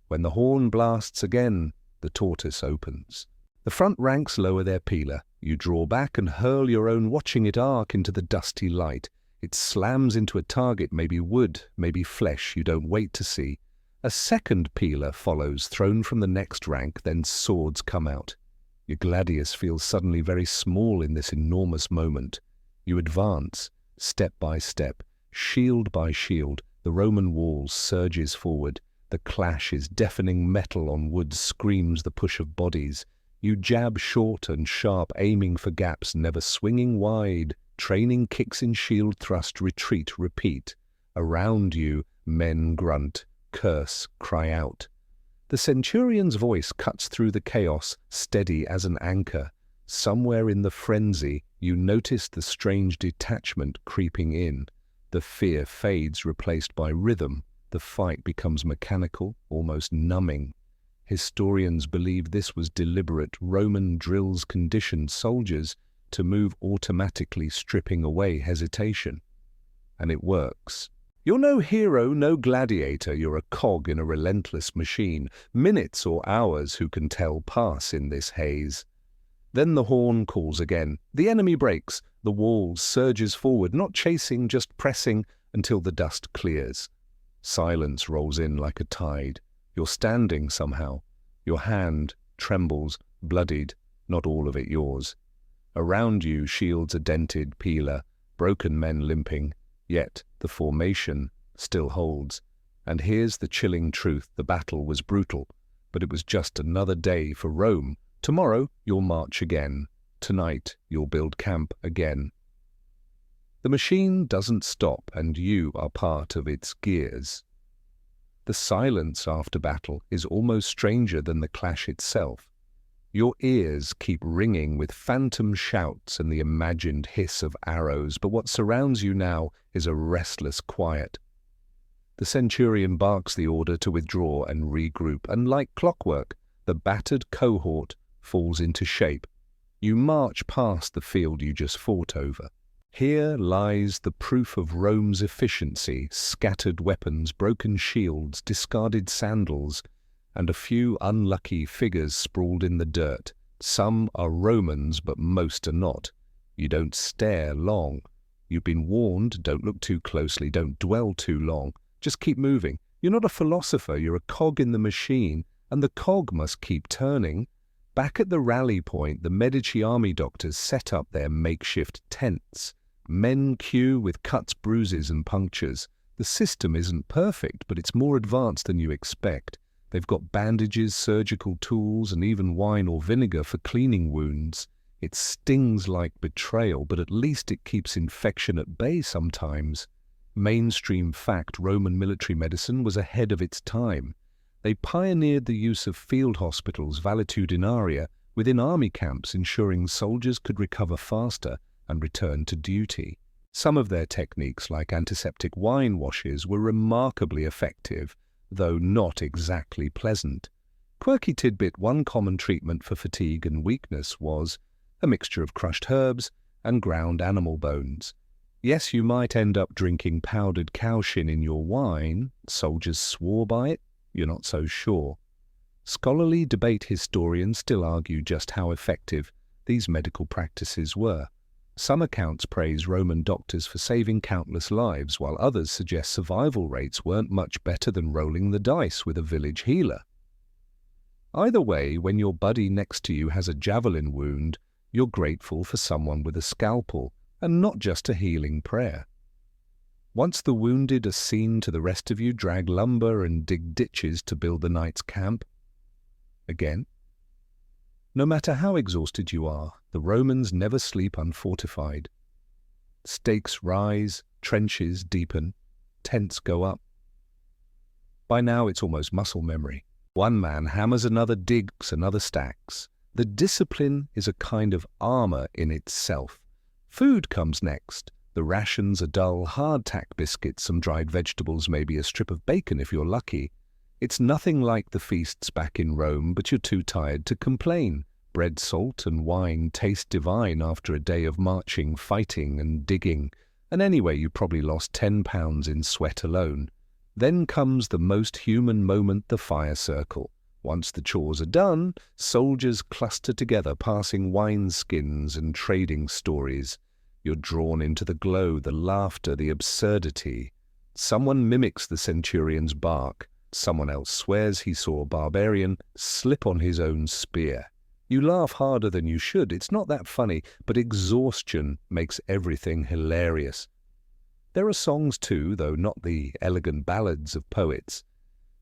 When the horn blasts again, the tortoise opens. The front ranks lower their peeler. You draw back and hurl your own, watching it arc into the dusty light. It slams into a target, maybe wood, maybe flesh you don't wait to see. A second peeler follows, thrown from the next rank, then swords come out. Your gladius feels suddenly very small in this enormous moment. You advance, step by step, shield by shield. The Roman wall surges forward. The clash is deafening. Metal on wood screams the push of bodies. You jab short and sharp, aiming for gaps, never swinging wide. Training kicks in shield thrust, retreat, repeat. Around you, men grunt, curse, cry out. The centurion's voice cuts through the chaos, steady as an anchor. Somewhere in the frenzy, you notice the strange detachment creeping in. The fear fades, replaced by rhythm. The fight becomes mechanical, almost numbing. Historians believe this was deliberate. Roman drills conditioned soldiers to move automatically, stripping away hesitation. And it works. You're no hero, no gladiator. You're a cog in a relentless machine. Minutes or hours, who can tell, pass in this haze. Then the horn calls again. The enemy breaks. The wall surges forward, not chasing, just pressing until the dust clears. Silence rolls in like a tide. You're standing somehow. Your hand trembles, bloodied, not all of it yours. Around you, shields a dented peeler, broken men limping. Yet the formation still holds. And here's the chilling truth. The battle was brutal, but it was just another day for Rome. Tomorrow you'll march again. Tonight you'll build camp again. The machine doesn't stop, and you are part of its gears. The silence after battle is almost stranger than the clash itself. Your ears keep ringing with phantom shouts and the imagined hiss of arrows, but what surrounds you now is a restless quiet. The centurion barks the order to withdraw and regroup, and like clockwork, the battered cohort falls into shape. You march past the field you just fought over. Here lies the proof of Rome's efficiency: scattered weapons, broken shields, discarded sandals, and a few unlucky figures sprawled in the dirt. Some are Romans, but most are not. You don't stare long. You've been warned, don't look too closely, don't dwell too long. Just keep moving. You're not a philosopher, you're a cog in the machine, and the cog must keep turning. Back at the rally point, the Medici army doctors set up their makeshift tents. Men queue with cuts, bruises, and punctures. The system isn't perfect, but it's more advanced than you expect. They've got bandages, surgical tools, and even wine or vinegar for cleaning wounds. It stings like betrayal, but at least it keeps infection at bay sometimes. Mainstream fact: Roman military medicine was ahead of its time. They pioneered the use of field hospitals, valetudinaria, within army camps, ensuring soldiers could recover faster and return to duty. Some of their techniques, like antiseptic wine washes, were remarkably effective, though not exactly pleasant. Quirky tidbit: one common treatment for fatigue and weakness was a mixture of crushed herbs and ground animal bones. Yes, you might end up drinking powdered cow shin in your wine. Soldiers swore by it. You're not so sure. Scholarly debate historians still argue just how effective these medical practices were. Some accounts praise Roman doctors for saving countless lives, while others suggest survival rates weren't much better than rolling the dice with a village healer. Either way, when your buddy next to you has a javelin wound, you're grateful for someone with a scalpel, and not just a healing prayer. Once the wounded are seen to, the rest of you drag lumber and dig ditches to build the night's camp. Again. No matter how exhausted you are, the Romans never sleep unfortified. Stakes rise, trenches deepen, tents go up. By now it's almost muscle memory. One man hammers, another digs, another stacks. The discipline is a kind of armor in itself. Food comes next. The rations are dull, hardtack biscuits, some dried vegetables, maybe a strip of bacon if you're lucky. It's nothing like the feasts back in Rome, but you're too tired to complain. Bread, salt, and wine taste divine after a day of marching, fighting, and digging. And anyway, you probably lost 10 pounds in sweat alone. Then comes the most human moment, the fire circle. Once the chores are done, soldiers cluster together, passing wineskins and trading stories. You're drawn into the glow, the laughter, the absurdity. Someone mimics the centurion's bark. Someone else swears he saw a barbarian slip on his own spear. You laugh harder than you should. It's not that funny, but exhaustion makes everything hilarious. There are songs too, though not the elegant ballads of poets.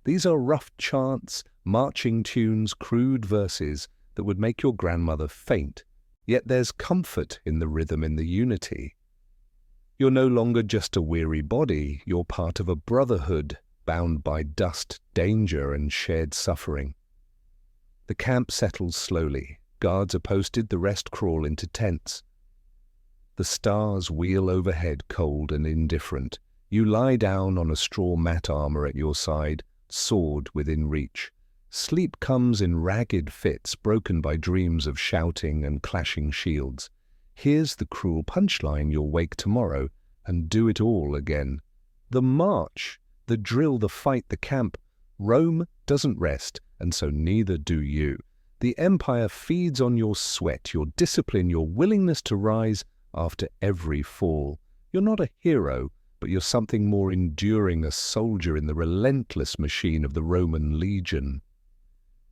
These are rough chants, marching tunes, crude verses that would make your grandmother faint. Yet there's comfort in the rhythm, in the unity. You're no longer just a weary body. You're part of a brotherhood, bound by dust, danger, and shared suffering. The camp settles slowly. Guards are posted, the rest crawl into tents. The stars wheel overhead, cold and indifferent. You lie down on a straw mat, armor at your side, sword within reach. Sleep comes in ragged fits, broken by dreams of shouting and clashing shields. Here's the cruel punchline: you'll wake tomorrow and do it all again. The march, the drill, the fight, the camp. Rome doesn't rest, and so neither do you. The empire feeds on your sweat, your discipline, your willingness to rise after every fall. You're not a hero, but you're something more enduring, a soldier in the relentless machine of the Roman legion.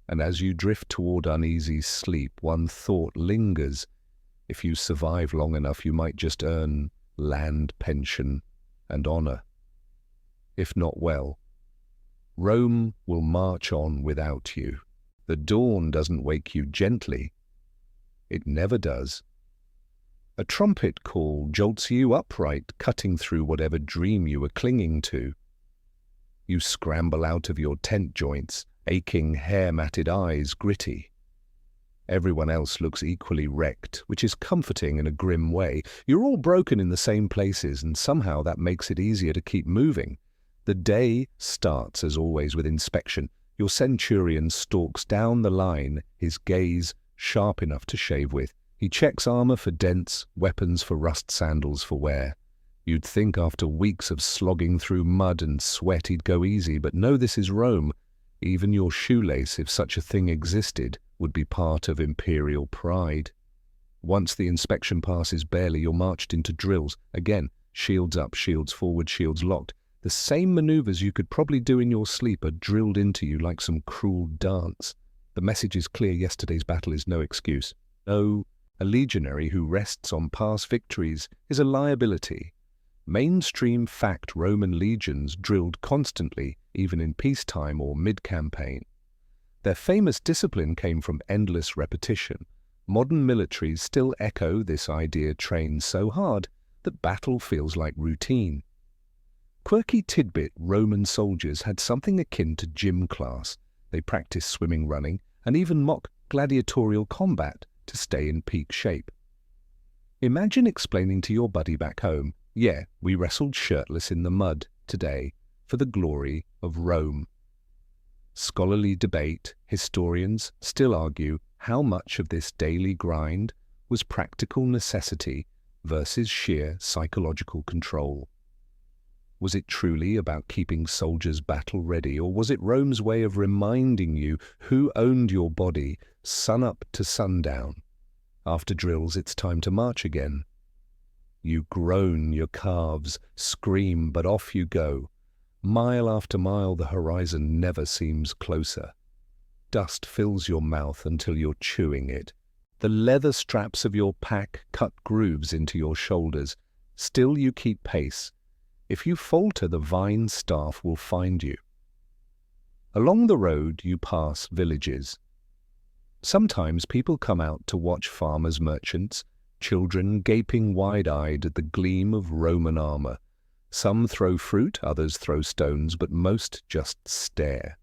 And as you drift toward uneasy sleep, one thought lingers. If you survive long enough, you might just earn land pension and honor. If not, well, Rome will march on without you. The dawn doesn't wake you gently. It never does. A trumpet call jolts you upright, cutting through whatever dream you were clinging to. You scramble out of your tent joints, aching, hair-matted eyes gritty. Everyone else looks equally wrecked, which is comforting in a grim way. You're all broken in the same places, and somehow that makes it easier to keep moving. The day starts, as always, with inspection. Your centurion stalks down the line, his gaze sharp enough to shave with. He checks armor for dents, weapons for rust, sandals for wear. You'd think after weeks of slogging through mud and sweat he'd go easy, but no, this is Rome. Even your shoelace, if such a thing existed, would be part of imperial pride. Once the inspection passes barely, you're marched into drills. Again, shields up, shields forward, shields locked. The same maneuvers you could probably do in your sleep are drilled into you like some cruel dance. The message is clear: yesterday's battle is no excuse. No, a legionary who rests on past victories is a liability. Mainstream fact: Roman legions drilled constantly, even in peacetime or mid-campaign. Their famous discipline came from endless repetition. Modern militaries still echo this idea: train so hard that battle feels like routine. Quirky tidbit: Roman soldiers had something akin to gym class. They practiced swimming, running, and even mock gladiatorial combat to stay in peak shape. Imagine explaining to your buddy back home, "Yeah, we wrestled shirtless in the mud today for the glory of Rome." Scholarly debate, historians still argue how much of this daily grind was practical necessity versus sheer psychological control. Was it truly about keeping soldiers battle-ready, or was it Rome's way of reminding you who owned your body sun-up to sundown? After drills, it's time to march again. You groan, your calves scream, but off you go. Mile after mile, the horizon never seems closer. Dust fills your mouth until you're chewing it. The leather straps of your pack cut grooves into your shoulders. Still you keep pace. If you falter, the vine staff will find you. Along the road, you pass villages. Sometimes people come out to watch farmers, merchants, children gaping wide-eyed at the gleam of Roman armor. Some throw fruit, others throw stones, but most just stare.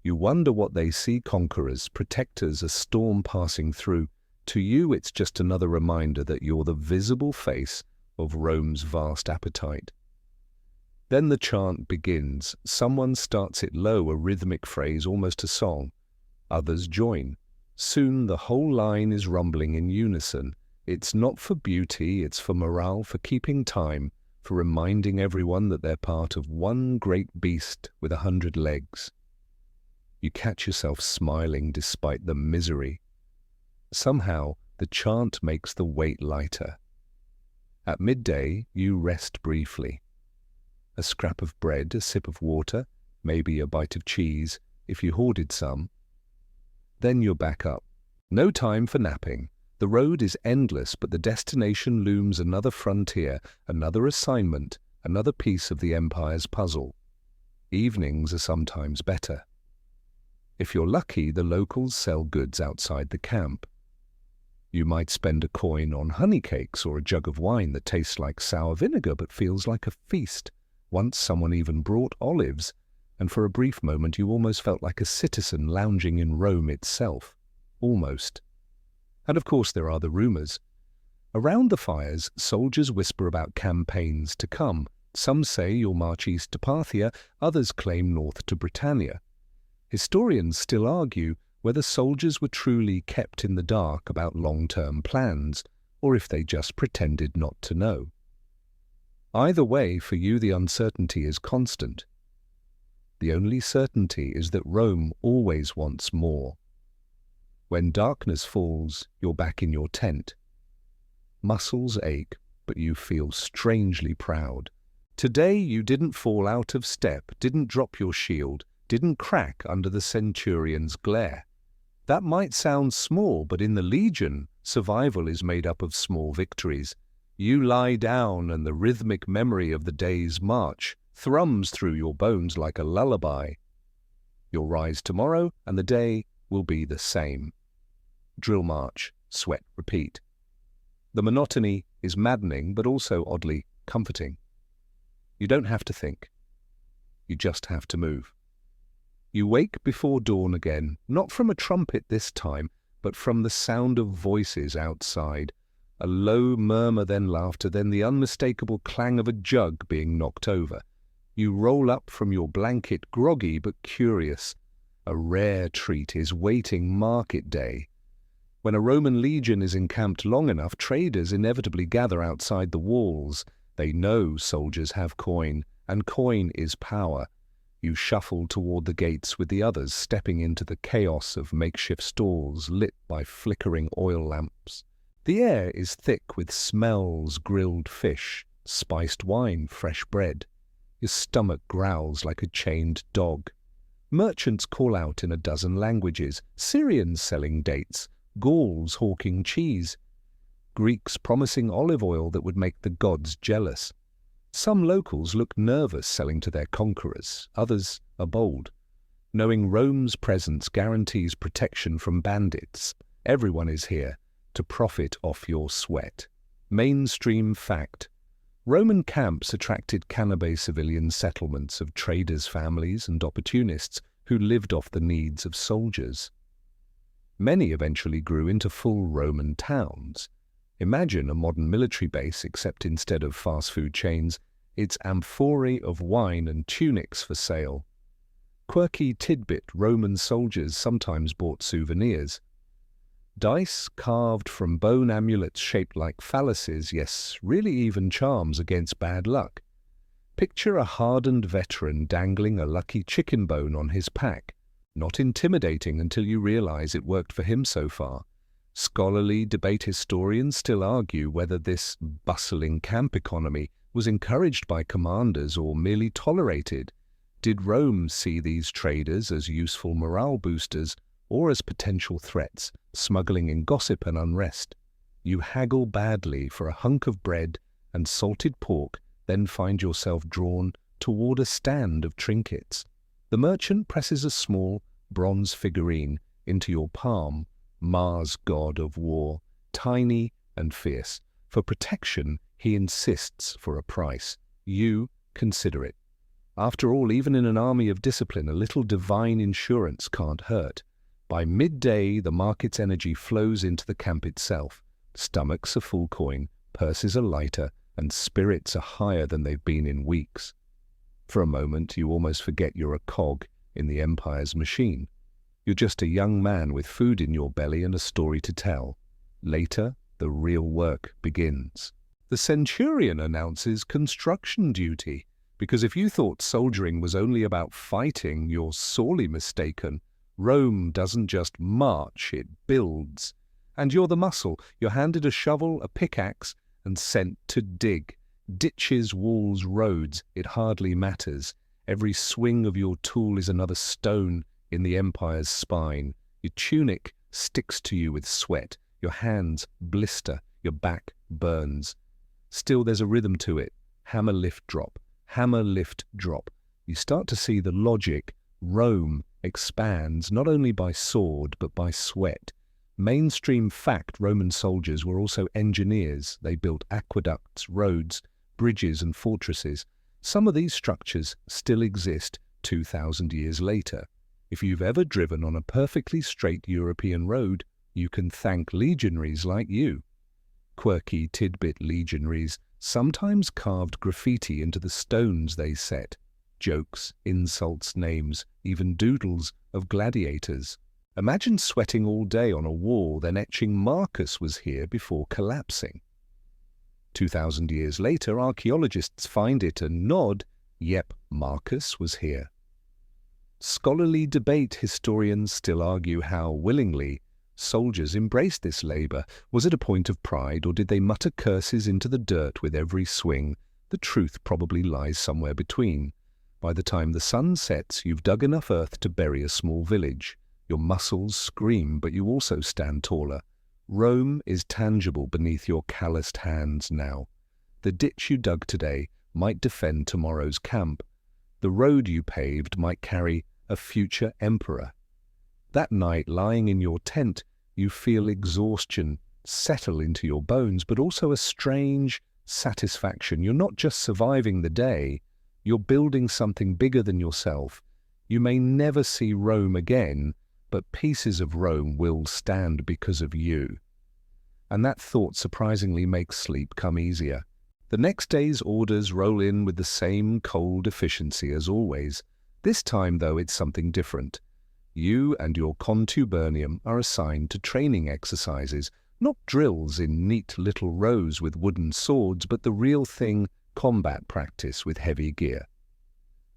You wonder what they see: conquerors, protectors, a storm passing through. To you, it's just another reminder that you're the visible face of Rome's vast appetite. Then the chant begins. Someone starts it low, a rhythmic phrase, almost a song. Others join. Soon the whole line is rumbling in unison. It's not for beauty, it's for morale, for keeping time, for reminding everyone that they're part of one great beast with 100 legs. You catch yourself smiling despite the misery. Somehow, the chant makes the weight lighter. At midday, you rest briefly. A scrap of bread, a sip of water, maybe a bite of cheese, if you hoarded some. Then you're back up. No time for napping. The road is endless, but the destination looms another frontier, another assignment, another piece of the Empire's puzzle. Evenings are sometimes better. If you're lucky, the locals sell goods outside the camp. You might spend a coin on honey cakes or a jug of wine that tastes like sour vinegar but feels like a feast. Once someone even brought olives, and for a brief moment you almost felt like a citizen lounging in Rome itself. Almost. And of course there are the rumors. Around the fires, soldiers whisper about campaigns to come. Some say you'll march east to Parthia, others claim north to Britannia. Historians still argue whether soldiers were truly kept in the dark about long-term plans, or if they just pretended not to know. Either way, for you the uncertainty is constant. The only certainty is that Rome always wants more. When darkness falls, you're back in your tent. Muscles ache, but you feel strangely proud. Today you didn't fall out of step, didn't drop your shield, didn't crack under the centurion's glare. That might sound small, but in the Legion, survival is made up of small victories. You lie down and the rhythmic memory of the day's march thrums through your bones like a lullaby. You'll rise tomorrow and the day will be the same. Drill march, sweat repeat. The monotony is maddening but also oddly comforting. You don't have to think. You just have to move. You wake before dawn again, not from a trumpet this time, but from the sound of voices outside. A low murmur, then laughter, then the unmistakable clang of a jug being knocked over. You roll up from your blanket, groggy but curious. A rare treat is waiting market day. When a Roman legion is encamped long enough, traders inevitably gather outside the walls. They know soldiers have coin, and coin is power. You shuffle toward the gates with the others, stepping into the chaos of makeshift stalls lit by flickering oil lamps. The air is thick with smells, grilled fish, spiced wine, fresh bread. Your stomach growls like a chained dog. Merchants call out in a dozen languages, Syrians selling dates, Gauls hawking cheese, Greeks promising olive oil that would make the gods jealous. Some locals look nervous selling to their conquerors, others are bold. Knowing Rome's presence guarantees protection from bandits, everyone is here to profit off your sweat. Mainstream fact. Roman camps attracted Cannabe civilian settlements of traders' families and opportunists who lived off the needs of soldiers. Many eventually grew into full Roman towns. Imagine a modern military base, except instead of fast food chains, it's amphorae of wine and tunics for sale. Quirky tidbit, Roman soldiers sometimes bought souvenirs. Dice carved from bone amulets shaped like phalluses, yes, really even charms against bad luck. Picture a hardened veteran dangling a lucky chicken bone on his pack. Not intimidating until you realize it worked for him so far. Scholarly debate historians still argue whether this bustling camp economy was encouraged by commanders or merely tolerated. Did Rome see these traders as useful morale boosters or as potential threats, smuggling in gossip and unrest? You haggle badly for a hunk of bread and salted pork, then find yourself drawn toward a stand of trinkets. The merchant presses a small bronze figurine into your palm, Mars, god of war, tiny and fierce. For protection, he insists for a price. You consider it. After all, even in an army of discipline, a little divine insurance can't hurt. By midday, the market's energy flows into the camp itself. Stomachs are full coin, purses are lighter, and spirits are higher than they've been in weeks. For a moment, you almost forget you're a cog in the Empire's machine. You're just a young man with food in your belly and a story to tell. Later, the real work begins. The centurion announces construction duty, because if you thought soldiering was only about fighting, you're sorely mistaken. Rome doesn't just march, it builds. And you're the muscle. You're handed a shovel, a pickaxe, and sent to dig. Ditches, walls, roads, it hardly matters. Every swing of your tool is another stone in the empire's spine. Your tunic sticks to you with sweat. Your hands blister. Your back burns. Still, there's a rhythm to it. Hammer, lift, drop. Hammer, lift, drop. You start to see the logic. Rome expands not only by sword, but by sweat. Mainstream fact, Roman soldiers were also engineers. They built aqueducts, roads, bridges and fortresses. Some of these structures still exist 2,000 years later. If you've ever driven on a perfectly straight European road, you can thank legionaries like you. Quirky tidbit legionaries sometimes carved graffiti into the stones they set. Jokes, insults, names, even doodles of gladiators. Imagine sweating all day on a wall, then etching Marcus was here before collapsing. 2,000 years later, archaeologists find it and nod, yep, Marcus was here. Scholarly debate, historians still argue how willingly soldiers embraced this labour. Was it a point of pride, or did they mutter curses into the dirt with every swing? The truth probably lies somewhere between. By the time the sun sets, you've dug enough earth to bury a small village. Your muscles scream, but you also stand taller. Rome is tangible beneath your calloused hands now. The ditch you dug today might defend tomorrow's camp. The road you paved might carry a future emperor. That night, lying in your tent, you feel exhaustion settle into your bones, but also a strange satisfaction. You're not just surviving the day, you're building something bigger than yourself. You may never see Rome again, but pieces of Rome will stand because of you. And that thought surprisingly makes sleep come easier. The next day's orders roll in with the same cold efficiency as always. This time, though, it's something different. You and your contubernium are assigned to training exercises, not drills in neat little rows with wooden swords, but the real thing, combat practice with heavy gear.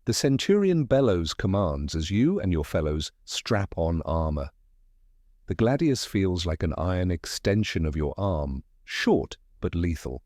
The centurion bellows commands as you and your fellows strap on armor. The gladius feels like an iron extension of your arm, short but lethal.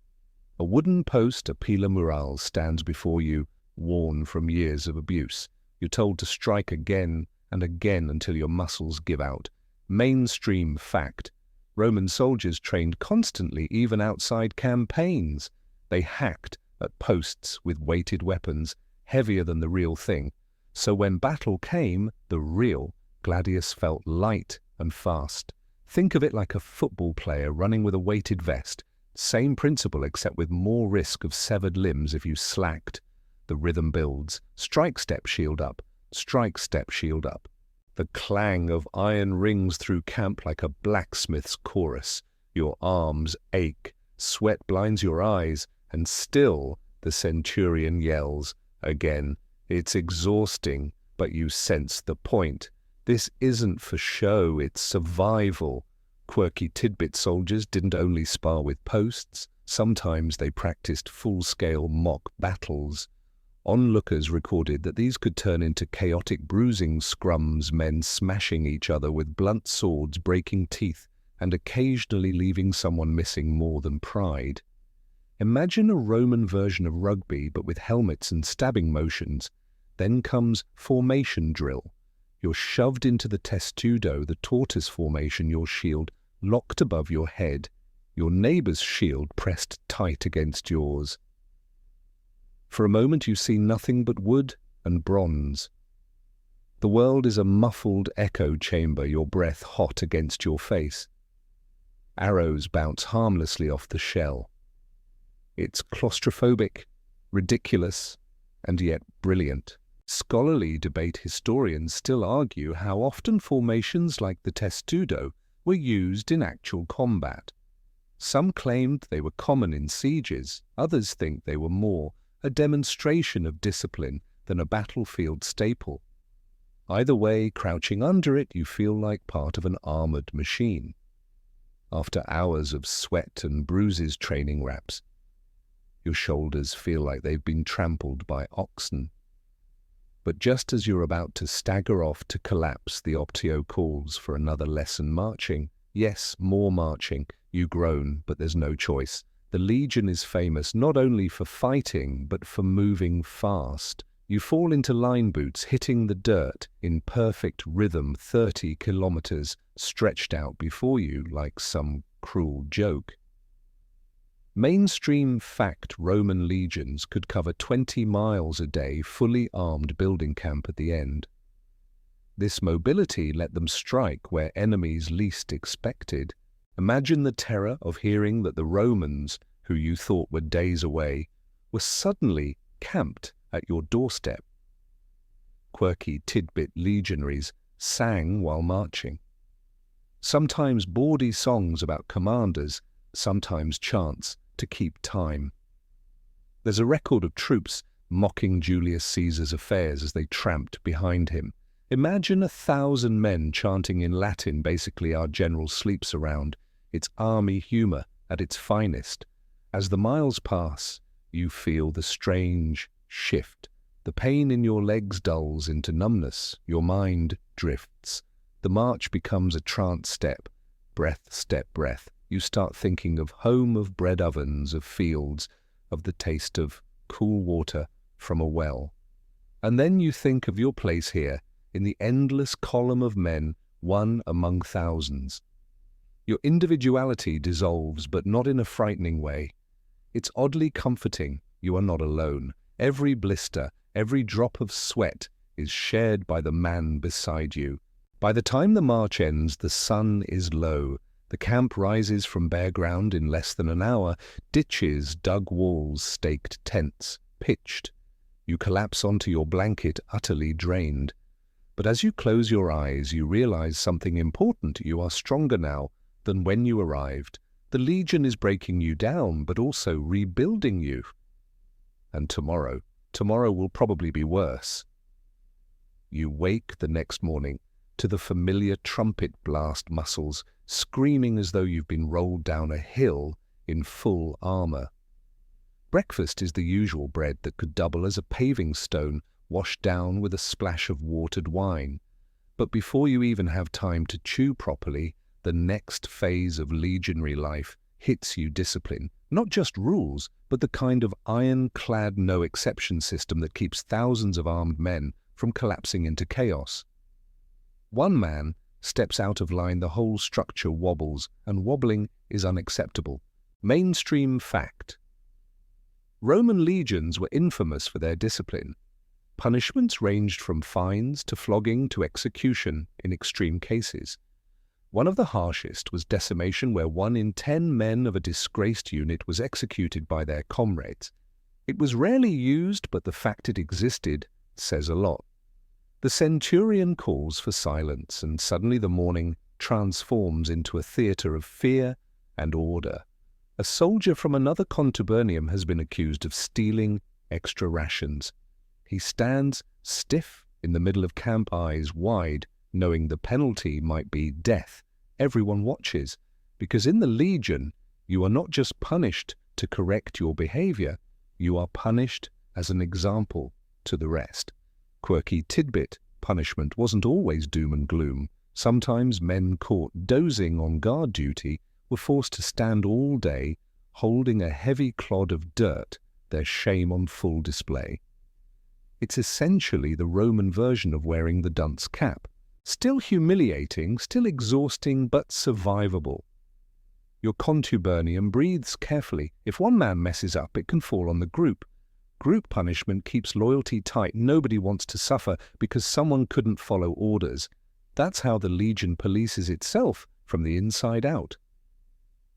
A wooden post, a pila mural, stands before you, worn from years of abuse. You're told to strike again and again until your muscles give out. Mainstream fact. Roman soldiers trained constantly, even outside campaigns. They hacked at posts with weighted weapons, heavier than the real thing. So when battle came, the real gladius felt light and fast. Think of it like a football player running with a weighted vest. Same principle, except with more risk of severed limbs if you slacked. The rhythm builds. Strike, step, shield up. Strike, step, shield up. The clang of iron rings through camp like a blacksmith's chorus. Your arms ache. Sweat blinds your eyes. And still the centurion yells. Again, it's exhausting, but you sense the point. This isn't for show, it's survival. Quirky tidbit soldiers didn't only spar with posts, sometimes they practiced full-scale mock battles. Onlookers recorded that these could turn into chaotic bruising scrums, men smashing each other with blunt swords, breaking teeth, and occasionally leaving someone missing more than pride. Imagine a Roman version of rugby, but with helmets and stabbing motions. Then comes formation drill. You're shoved into the testudo, the tortoise formation, your shield locked above your head, your neighbour's shield pressed tight against yours. For a moment you see nothing but wood and bronze. The world is a muffled echo chamber, your breath hot against your face. Arrows bounce harmlessly off the shell. It's claustrophobic, ridiculous, and yet brilliant. Scholarly debate historians still argue how often formations like the testudo were used in actual combat. Some claimed they were common in sieges, others think they were more a demonstration of discipline than a battlefield staple. Either way, crouching under it, you feel like part of an armoured machine. After hours of sweat and bruises training wraps, your shoulders feel like they've been trampled by oxen. But just as you're about to stagger off to collapse, the Optio calls for another lesson marching. Yes, more marching. You groan, but there's no choice. The Legion is famous not only for fighting, but for moving fast. You fall into line boots, hitting the dirt in perfect rhythm, 30 kilometers stretched out before you like some cruel joke. Mainstream fact: Roman legions could cover 20 miles a day, fully armed building camp at the end. This mobility let them strike where enemies least expected. Imagine the terror of hearing that the Romans, who you thought were days away, were suddenly camped at your doorstep. Quirky tidbit: legionaries sang while marching. Sometimes bawdy songs about commanders, sometimes chants to keep time. There's a record of troops mocking Julius Caesar's affairs as they tramped behind him. Imagine 1,000 men chanting in Latin basically our general sleeps around. It's army humor at its finest. As the miles pass, you feel the strange shift. The pain in your legs dulls into numbness. Your mind drifts. The march becomes a trance step. Breath, step, breath. You start thinking of home, of bread ovens, of fields, of the taste of cool water from a well. And then you think of your place here, in the endless column of men, one among thousands. Your individuality dissolves, but not in a frightening way. It's oddly comforting. You are not alone. Every blister, every drop of sweat is shared by the man beside you. By the time the march ends, the sun is low. The camp rises from bare ground in less than an hour. Ditches, dug walls, staked tents, pitched. You collapse onto your blanket, utterly drained. But as you close your eyes, you realize something important. You are stronger now than when you arrived. The Legion is breaking you down, but also rebuilding you. And tomorrow will probably be worse. You wake the next morning to the familiar trumpet blast muscles, screaming as though you've been rolled down a hill in full armor. Breakfast is the usual bread that could double as a paving stone, washed down with a splash of watered wine. But before you even have time to chew properly, the next phase of legionary life hits you: discipline. Not just rules, but the kind of ironclad no-exception system that keeps thousands of armed men from collapsing into chaos. One man steps out of line, the whole structure wobbles, and wobbling is unacceptable. Mainstream fact. Roman legions were infamous for their discipline. Punishments ranged from fines to flogging to execution in extreme cases. One of the harshest was decimation, where 1 in 10 men of a disgraced unit was executed by their comrades. It was rarely used, but the fact it existed says a lot. The centurion calls for silence, and suddenly the morning transforms into a theater of fear and order. A soldier from another contubernium has been accused of stealing extra rations. He stands stiff in the middle of camp, eyes wide, knowing the penalty might be death. Everyone watches, because in the Legion, you are not just punished to correct your behavior, you are punished as an example to the rest. Quirky tidbit: punishment wasn't always doom and gloom. Sometimes men caught dozing on guard duty were forced to stand all day, holding a heavy clod of dirt, their shame on full display. It's essentially the Roman version of wearing the dunce cap. Still humiliating, still exhausting, but survivable. Your contubernium breathes carefully. If one man messes up, it can fall on the group. Group punishment keeps loyalty tight. Nobody wants to suffer because someone couldn't follow orders. That's how the Legion polices itself from the inside out.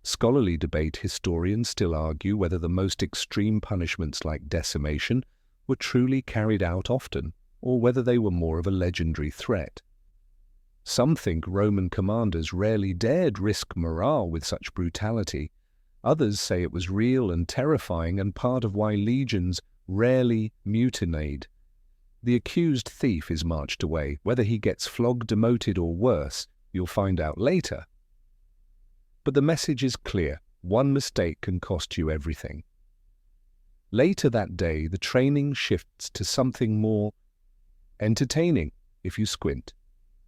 Scholarly debate: historians still argue whether the most extreme punishments like decimation were truly carried out often, or whether they were more of a legendary threat. Some think Roman commanders rarely dared risk morale with such brutality. Others say it was real and terrifying, and part of why legions rarely mutinied. The accused thief is marched away. Whether he gets flogged, demoted, or worse, you'll find out later. But the message is clear: one mistake can cost you everything. Later that day, the training shifts to something more entertaining, if you squint.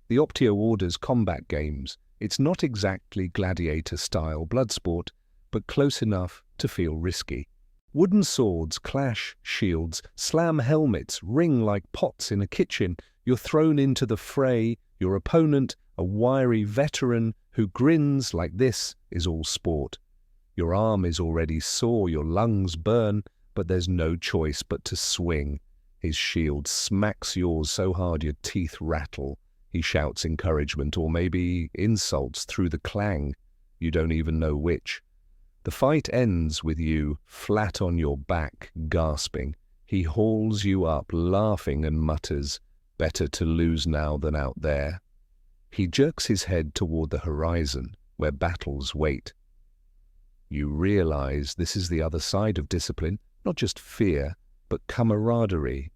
The Optio orders combat games. It's not exactly gladiator-style blood sport, but close enough to feel risky. Wooden swords clash shields, slam helmets, ring like pots in a kitchen. You're thrown into the fray. Your opponent, a wiry veteran who grins like this, is all sport. Your arm is already sore, your lungs burn, but there's no choice but to swing. His shield smacks yours so hard your teeth rattle. He shouts encouragement or maybe insults through the clang. You don't even know which. The fight ends with you flat on your back, gasping. He hauls you up, laughing, and mutters, "Better to lose now than out there." He jerks his head toward the horizon, where battles wait. You realize this is the other side of discipline, not just fear, but camaraderie.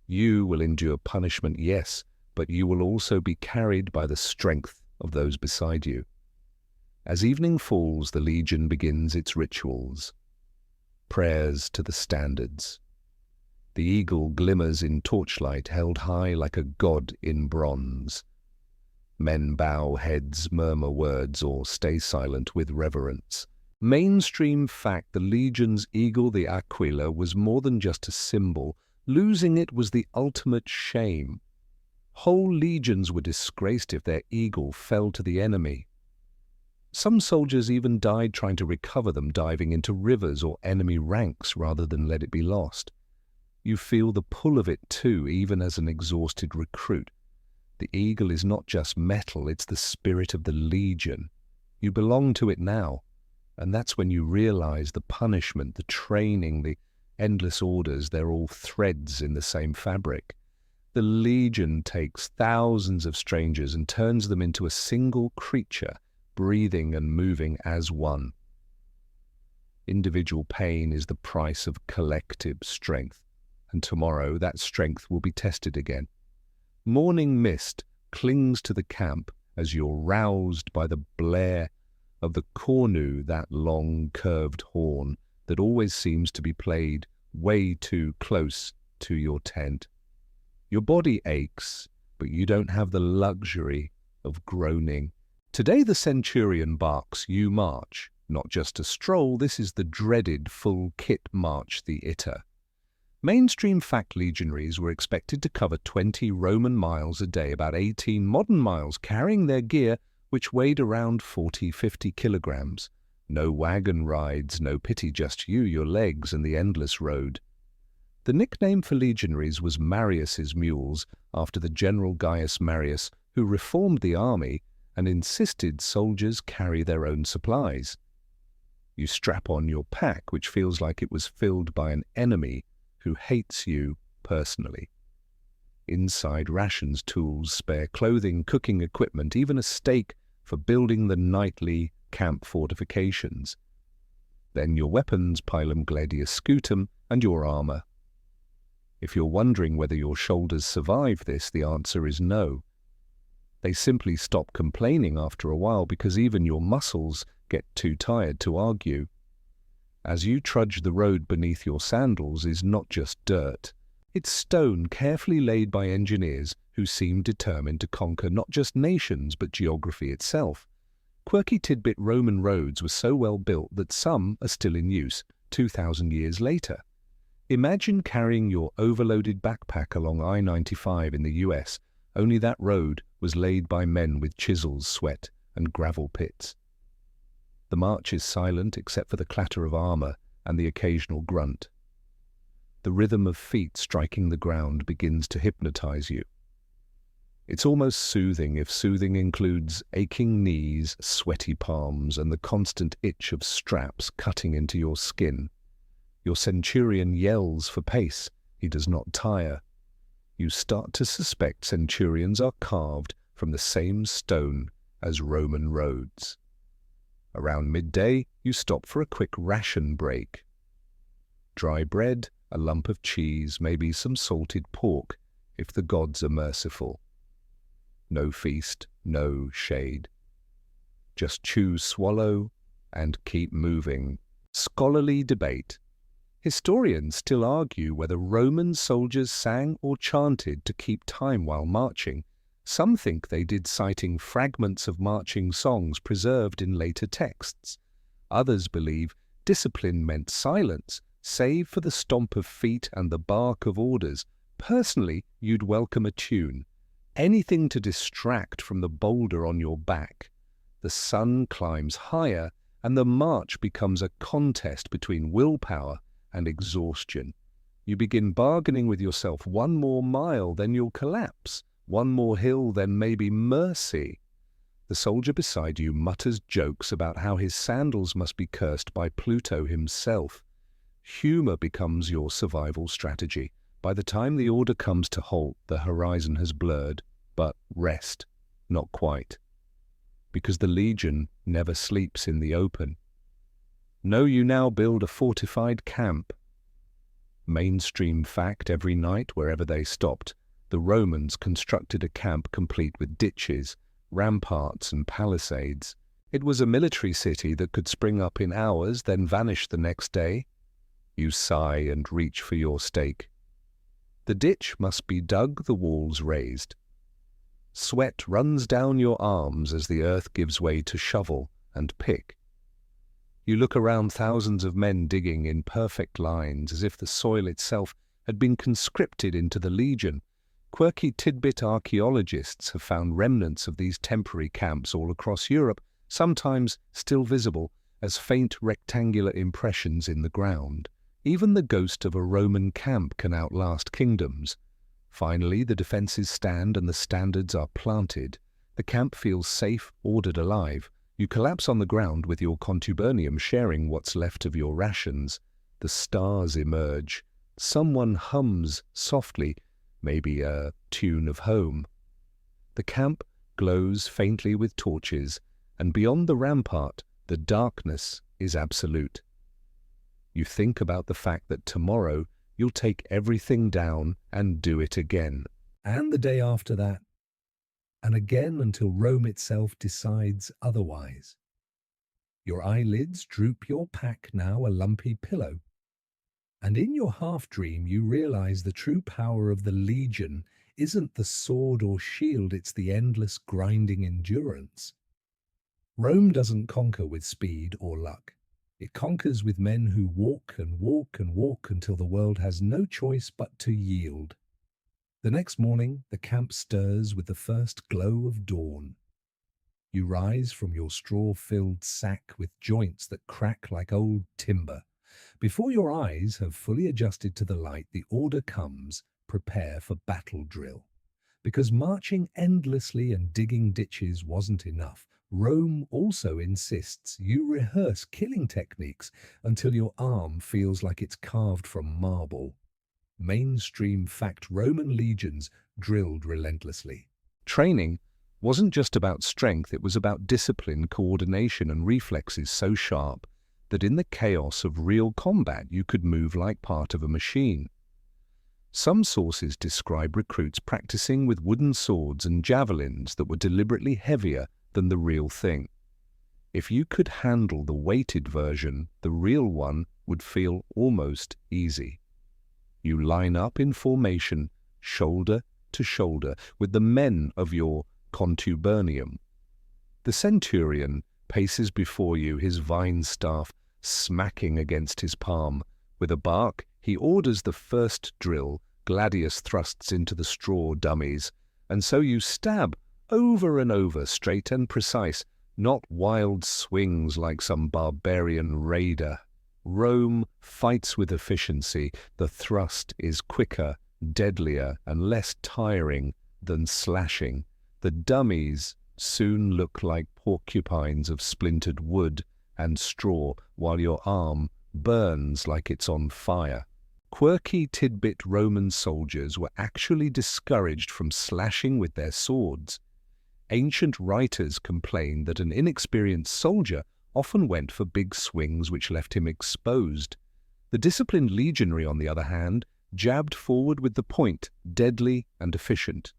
You will endure punishment, yes, but you will also be carried by the strength of those beside you. As evening falls, the Legion begins its rituals. Prayers to the standards. The eagle glimmers in torchlight, held high like a god in bronze. Men bow heads, murmur words, or stay silent with reverence. Mainstream fact, the Legion's eagle, the Aquila, was more than just a symbol. Losing it was the ultimate shame. Whole legions were disgraced if their eagle fell to the enemy. Some soldiers even died trying to recover them, diving into rivers or enemy ranks rather than let it be lost. You feel the pull of it too, even as an exhausted recruit. The eagle is not just metal, it's the spirit of the Legion. You belong to it now. And that's when you realize the punishment, the training, the endless orders, they're all threads in the same fabric. The Legion takes thousands of strangers and turns them into a single creature, breathing and moving as one. Individual pain is the price of collective strength, and tomorrow that strength will be tested again. Morning mist clings to the camp as you're roused by the blare of the cornu, that long curved horn that always seems to be played way too close to your tent. Your body aches, but you don't have the luxury of groaning. Today the centurion barks, you march. Not just a stroll, this is the dreaded full kit march, the ITA. Mainstream fact legionaries were expected to cover 20 Roman miles a day, about 18 modern miles, carrying their gear, which weighed around 40-50 kilograms. No wagon rides, no pity, just you, your legs, and the endless road. The nickname for legionaries was Marius's mules, after the General Gaius Marius, who reformed the army and insisted soldiers carry their own supplies. You strap on your pack, which feels like it was filled by an enemy who hates you personally. Inside rations, tools, spare clothing, cooking equipment, even a stake for building the nightly camp fortifications. Then your weapons, pilum, gladius, scutum, and your armor. If you're wondering whether your shoulders survive this, the answer is no. They simply stop complaining after a while because even your muscles get too tired to argue. As you trudge, the road beneath your sandals is not just dirt. It's stone carefully laid by engineers who seem determined to conquer not just nations but geography itself. Quirky tidbit Roman roads were so well built that some are still in use 2,000 years later. Imagine carrying your overloaded backpack along I-95 in the US, only that road was laid by men with chisels, sweat, and gravel pits. The march is silent except for the clatter of armor and the occasional grunt. The rhythm of feet striking the ground begins to hypnotize you. It's almost soothing, if soothing includes aching knees, sweaty palms, and the constant itch of straps cutting into your skin. Your centurion yells for pace. He does not tire. You start to suspect centurions are carved from the same stone as Roman roads. Around midday, you stop for a quick ration break. Dry bread, a lump of cheese, maybe some salted pork, if the gods are merciful. No feast, no shade. Just chew, swallow, and keep moving. Scholarly debate. Historians still argue whether Roman soldiers sang or chanted to keep time while marching. Some think they did, citing fragments of marching songs preserved in later texts. Others believe Discipline meant silence, save for the stomp of feet and the bark of orders. Personally, you'd welcome a tune. Anything to distract from the boulder on your back. The sun climbs higher, and the march becomes a contest between willpower and exhaustion. You begin bargaining with yourself: one more mile, then you'll collapse. One more hill, then maybe mercy. The soldier beside you mutters jokes about how his sandals must be cursed by Pluto himself. Humor becomes your survival strategy. By the time the order comes to halt, the horizon has blurred. But rest, not quite. Because the Legion never sleeps in the open. No, you now build a fortified camp. Mainstream fact: every night, wherever they stopped, the Romans constructed a camp complete with ditches, ramparts and palisades. It was a military city that could spring up in hours, then vanish the next day. You sigh and reach for your stake. The ditch must be dug, the walls raised. Sweat runs down your arms as the earth gives way to shovel and pick. You look around, thousands of men digging in perfect lines, as if the soil itself had been conscripted into the Legion. Quirky tidbit: archaeologists have found remnants of these temporary camps all across Europe, sometimes still visible as faint rectangular impressions in the ground. Even the ghost of a Roman camp can outlast kingdoms. Finally, the defences stand and the standards are planted. The camp feels safe, ordered, alive. You collapse on the ground with your contubernium sharing what's left of your rations. The stars emerge. Someone hums softly, maybe a tune of home. The camp glows faintly with torches, and beyond the rampart, the darkness is absolute. You think about the fact that tomorrow you'll take everything down and do it again. And the day after that, and again until Rome itself decides otherwise. Your eyelids droop, your pack now a lumpy pillow. And in your half-dream you realize the true power of the Legion isn't the sword or shield, it's the endless grinding endurance. Rome doesn't conquer with speed or luck. It conquers with men who walk and walk and walk until the world has no choice but to yield. The next morning, the camp stirs with the first glow of dawn. You rise from your straw-filled sack with joints that crack like old timber. Before your eyes have fully adjusted to the light, the order comes: prepare for battle drill. Because marching endlessly and digging ditches wasn't enough, Rome also insists you rehearse killing techniques until your arm feels like it's carved from marble. Mainstream fact: Roman legions drilled relentlessly. Training wasn't just about strength, it was about discipline, coordination and reflexes so sharp that in the chaos of real combat you could move like part of a machine. Some sources describe recruits practicing with wooden swords and javelins that were deliberately heavier than the real thing. If you could handle the weighted version, the real one would feel almost easy. You line up in formation, shoulder to shoulder, with the men of your contubernium. The centurion paces before you, his vine staff smacking against his palm. With a bark, he orders the first drill. Gladius thrusts into the straw dummies, and so you stab over and over, straight and precise, not wild swings like some barbarian raider. Rome fights with efficiency. The thrust is quicker, deadlier, and less tiring than slashing. The dummies soon look like porcupines of splintered wood and straw, while your arm burns like it's on fire. Quirky tidbit: Roman soldiers were actually discouraged from slashing with their swords. Ancient writers complain that an inexperienced soldier often went for big swings which left him exposed. The disciplined legionary, on the other hand, jabbed forward with the point, deadly and efficient.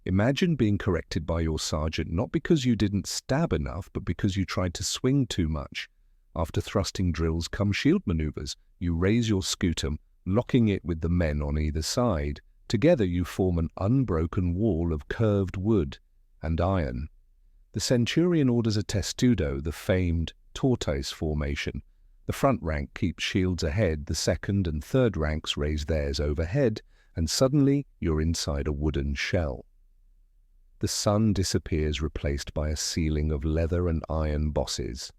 Imagine being corrected by your sergeant not because you didn't stab enough, but because you tried to swing too much. After thrusting drills come shield maneuvers. You raise your scutum, locking it with the men on either side. Together you form an unbroken wall of curved wood and iron. The centurion orders a testudo, the famed tortoise formation. The front rank keeps shields ahead, the second and third ranks raise theirs overhead, and suddenly you're inside a wooden shell. The sun disappears, replaced by a ceiling of leather and iron bosses.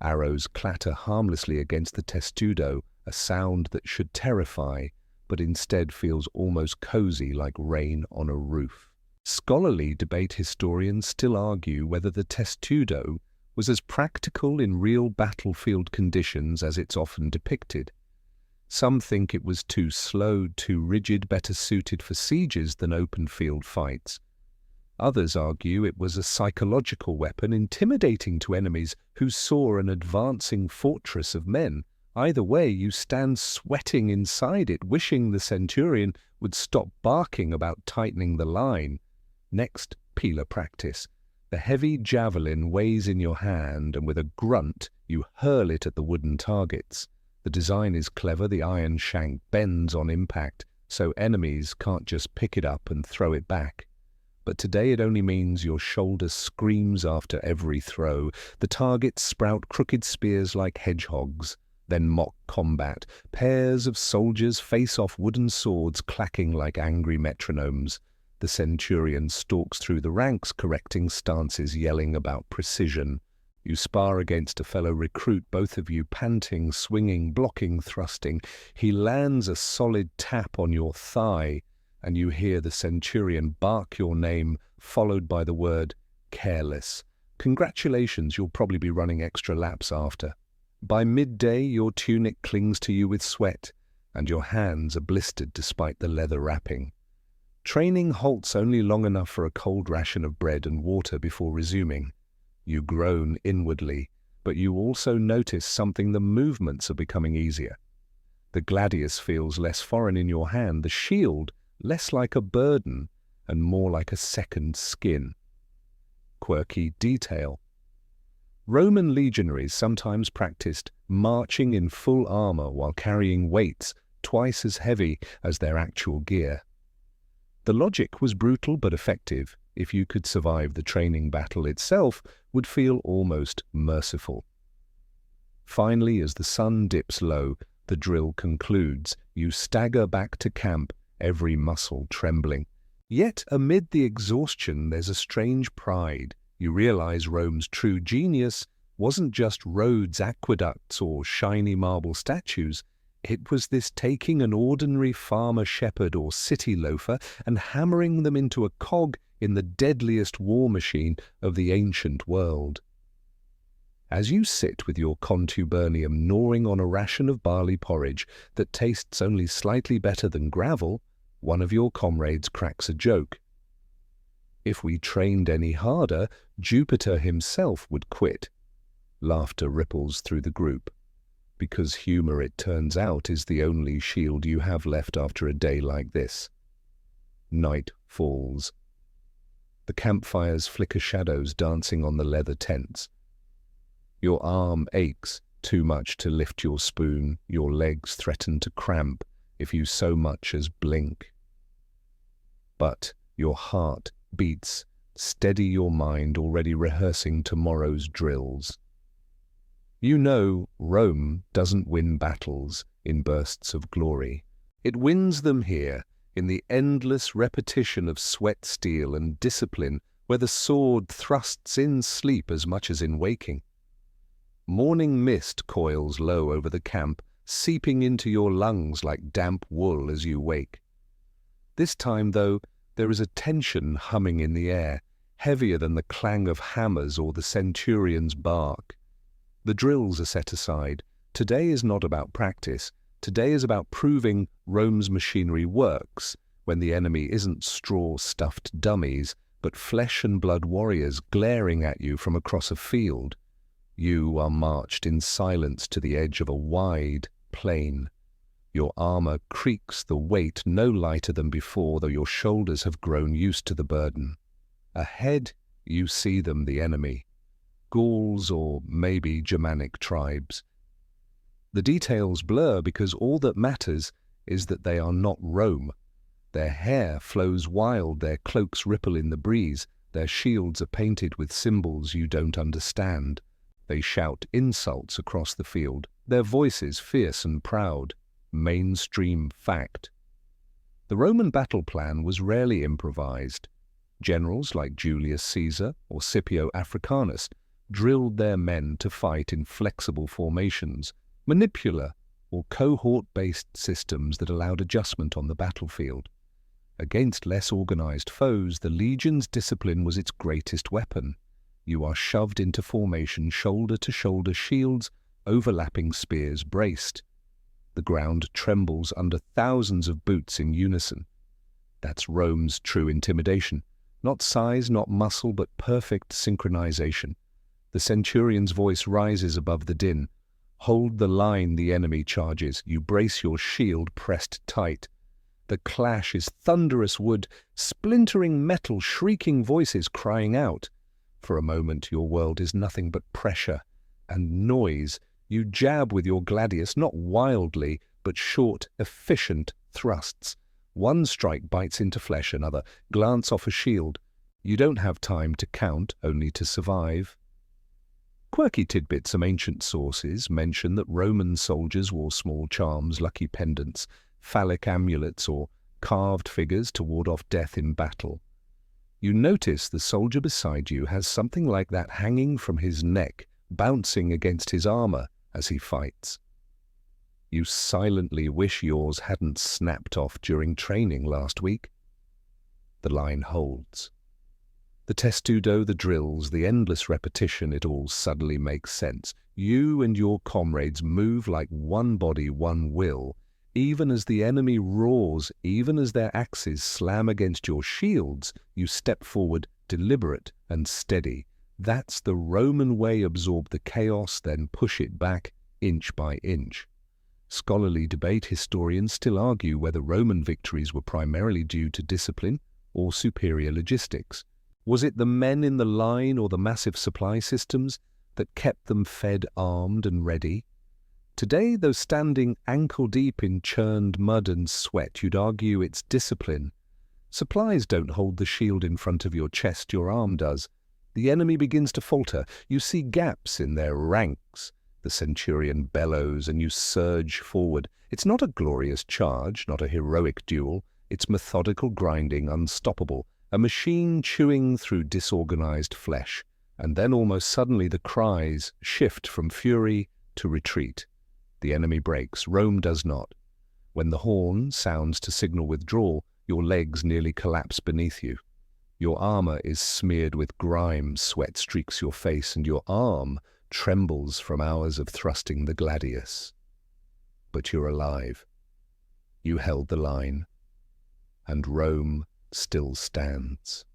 Arrows clatter harmlessly against the testudo, a sound that should terrify, but instead feels almost cozy like rain on a roof. Scholarly debate historians still argue whether the testudo was as practical in real battlefield conditions as it's often depicted. Some think it was too slow, too rigid, better suited for sieges than open field fights. Others argue it was a psychological weapon, intimidating to enemies who saw an advancing fortress of men. Either way, you stand sweating inside it, wishing the centurion would stop barking about tightening the line. Next, peeler practice. The heavy javelin weighs in your hand, and with a grunt, you hurl it at the wooden targets. The design is clever. The iron shank bends on impact, so enemies can't just pick it up and throw it back. But today it only means your shoulder screams after every throw. The targets sprout crooked spears like hedgehogs. Then mock combat. Pairs of soldiers face off wooden swords clacking like angry metronomes. The centurion stalks through the ranks, correcting stances, yelling about precision. You spar against a fellow recruit, both of you panting, swinging, blocking, thrusting. He lands a solid tap on your thigh, and you hear the centurion bark your name, followed by the word careless. Congratulations, you'll probably be running extra laps after. By midday, your tunic clings to you with sweat, and your hands are blistered despite the leather wrapping. Training halts only long enough for a cold ration of bread and water before resuming. You groan inwardly, but you also notice something: the movements are becoming easier. The gladius feels less foreign in your hand, the shield less like a burden and more like a second skin. Quirky detail. Roman legionaries sometimes practiced marching in full armor while carrying weights twice as heavy as their actual gear. The logic was brutal but effective. If you could survive the training, battle itself would feel almost merciful. Finally, as the sun dips low, the drill concludes. You stagger back to camp, every muscle trembling. Yet amid the exhaustion, there's a strange pride. You realize Rome's true genius wasn't just roads, aqueducts, or shiny marble statues. It was this taking an ordinary farmer, shepherd, or city loafer and hammering them into a cog in the deadliest war machine of the ancient world. As you sit with your contubernium gnawing on a ration of barley porridge that tastes only slightly better than gravel, one of your comrades cracks a joke. If we trained any harder, Jupiter himself would quit. Laughter ripples through the group, because humor, it turns out, is the only shield you have left after a day like this. Night falls. The campfires flicker shadows dancing on the leather tents. Your arm aches too much to lift your spoon. Your legs threaten to cramp if you so much as blink. But your heart beats. Steady your mind, already rehearsing tomorrow's drills. You know Rome doesn't win battles in bursts of glory. It wins them here, in the endless repetition of sweat, steel, and discipline, where the sword thrusts in sleep as much as in waking. Morning mist coils low over the camp, seeping into your lungs like damp wool as you wake. This time, though, there is a tension humming in the air, heavier than the clang of hammers or the centurion's bark. The drills are set aside. Today is not about practice. Today is about proving Rome's machinery works when the enemy isn't straw-stuffed dummies, but flesh and blood warriors glaring at you from across a field. You are marched in silence to the edge of a wide plain. Your armor creaks, the weight no lighter than before, though your shoulders have grown used to the burden. Ahead, you see them, the enemy. Gauls or maybe Germanic tribes. The details blur because all that matters is that they are not Rome. Their hair flows wild, their cloaks ripple in the breeze, their shields are painted with symbols you don't understand. They shout insults across the field, their voices fierce and proud. Mainstream fact. The Roman battle plan was rarely improvised. Generals like Julius Caesar or Scipio Africanus drilled their men to fight in flexible formations, manipular or cohort-based systems that allowed adjustment on the battlefield. Against less organized foes, the legion's discipline was its greatest weapon. You are shoved into formation, shoulder-to-shoulder shields, overlapping spears braced. The ground trembles under thousands of boots in unison. That's Rome's true intimidation. Not size, not muscle, but perfect synchronization. The centurion's voice rises above the din. Hold the line, the enemy charges. You brace your shield pressed tight. The clash is thunderous wood, splintering metal, shrieking voices crying out. For a moment your world is nothing but pressure and noise. You jab with your gladius, not wildly, but short, efficient thrusts. One strike bites into flesh, another glance off a shield. You don't have time to count, only to survive. Quirky tidbits from ancient sources mention that Roman soldiers wore small charms, lucky pendants, phallic amulets, or carved figures to ward off death in battle. You notice the soldier beside you has something like that hanging from his neck, bouncing against his armor as he fights. You silently wish yours hadn't snapped off during training last week. The line holds. The testudo, the drills, the endless repetition, it all suddenly makes sense. You and your comrades move like one body, one will, even as the enemy roars, even as their axes slam against your shields. You step forward, deliberate and steady. That's the Roman way. Absorb the chaos, then push it back, inch by inch. Scholarly debate, historians still argue whether Roman victories were primarily due to discipline or superior logistics. Was it the men in the line or the massive supply systems that kept them fed, armed and ready? Today, though standing ankle-deep in churned mud and sweat, you'd argue it's discipline. Supplies don't hold the shield in front of your chest, your arm does. The enemy begins to falter. You see gaps in their ranks. The centurion bellows and you surge forward. It's not a glorious charge, not a heroic duel. It's methodical grinding, unstoppable. A machine chewing through disorganized flesh. And then almost suddenly the cries shift from fury to retreat. The enemy breaks. Rome does not. When the horn sounds to signal withdrawal, your legs nearly collapse beneath you. Your armor is smeared with grime, sweat streaks your face, and your arm trembles from hours of thrusting the gladius. But you're alive. You held the line, and Rome still stands.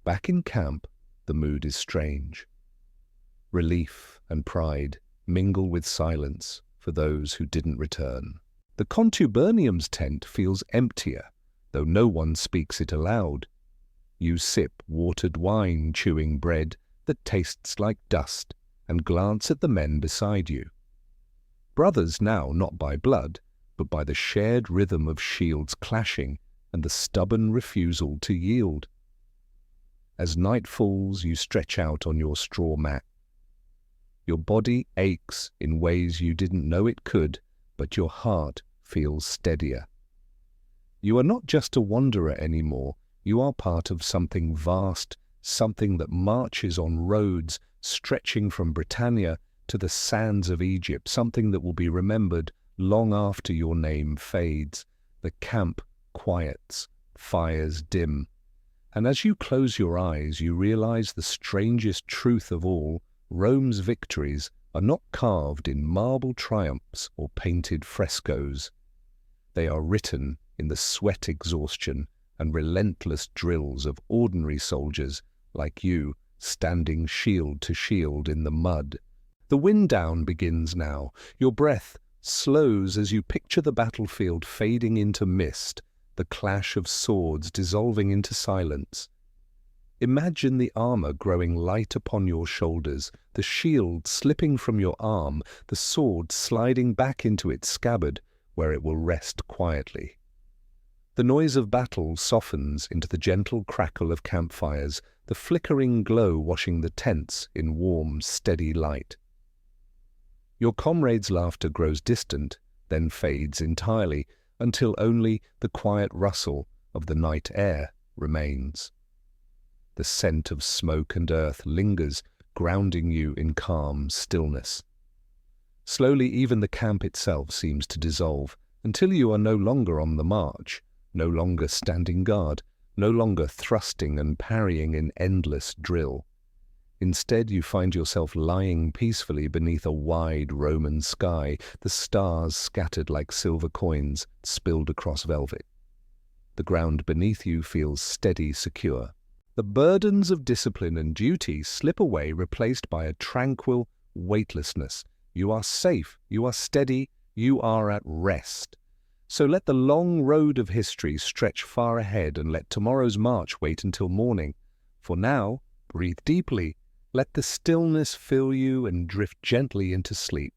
Back in camp, the mood is strange. Relief and pride mingle with silence for those who didn't return. The contubernium's tent feels emptier, though no one speaks it aloud. You sip watered wine, chewing bread that tastes like dust, and glance at the men beside you. Brothers now, not by blood, but by the shared rhythm of shields clashing and the stubborn refusal to yield. As night falls, you stretch out on your straw mat. Your body aches in ways you didn't know it could, but your heart feels steadier. You are not just a wanderer anymore. You are part of something vast, something that marches on roads stretching from Britannia to the sands of Egypt, something that will be remembered long after your name fades. The camp quiets, fires dim, and as you close your eyes, you realize the strangest truth of all. Rome's victories are not carved in marble triumphs or painted frescoes. They are written in the sweat, exhaustion, and relentless drills of ordinary soldiers like you, standing shield to shield in the mud. The wind down begins now. Your breath slows as you picture the battlefield fading into mist, the clash of swords dissolving into silence. Imagine the armor growing light upon your shoulders, the shield slipping from your arm, the sword sliding back into its scabbard, where it will rest quietly. The noise of battle softens into the gentle crackle of campfires, the flickering glow washing the tents in warm, steady light. Your comrades' laughter grows distant, then fades entirely, until only the quiet rustle of the night air remains. The scent of smoke and earth lingers, grounding you in calm stillness. Slowly even the camp itself seems to dissolve, until you are no longer on the march, no longer standing guard, no longer thrusting and parrying in endless drill. Instead, you find yourself lying peacefully beneath a wide Roman sky, the stars scattered like silver coins spilled across velvet. The ground beneath you feels steady, secure. The burdens of discipline and duty slip away, replaced by a tranquil weightlessness. You are safe, you are steady, you are at rest. So let the long road of history stretch far ahead and let tomorrow's march wait until morning. For now, breathe deeply. Let the stillness fill you and drift gently into sleep.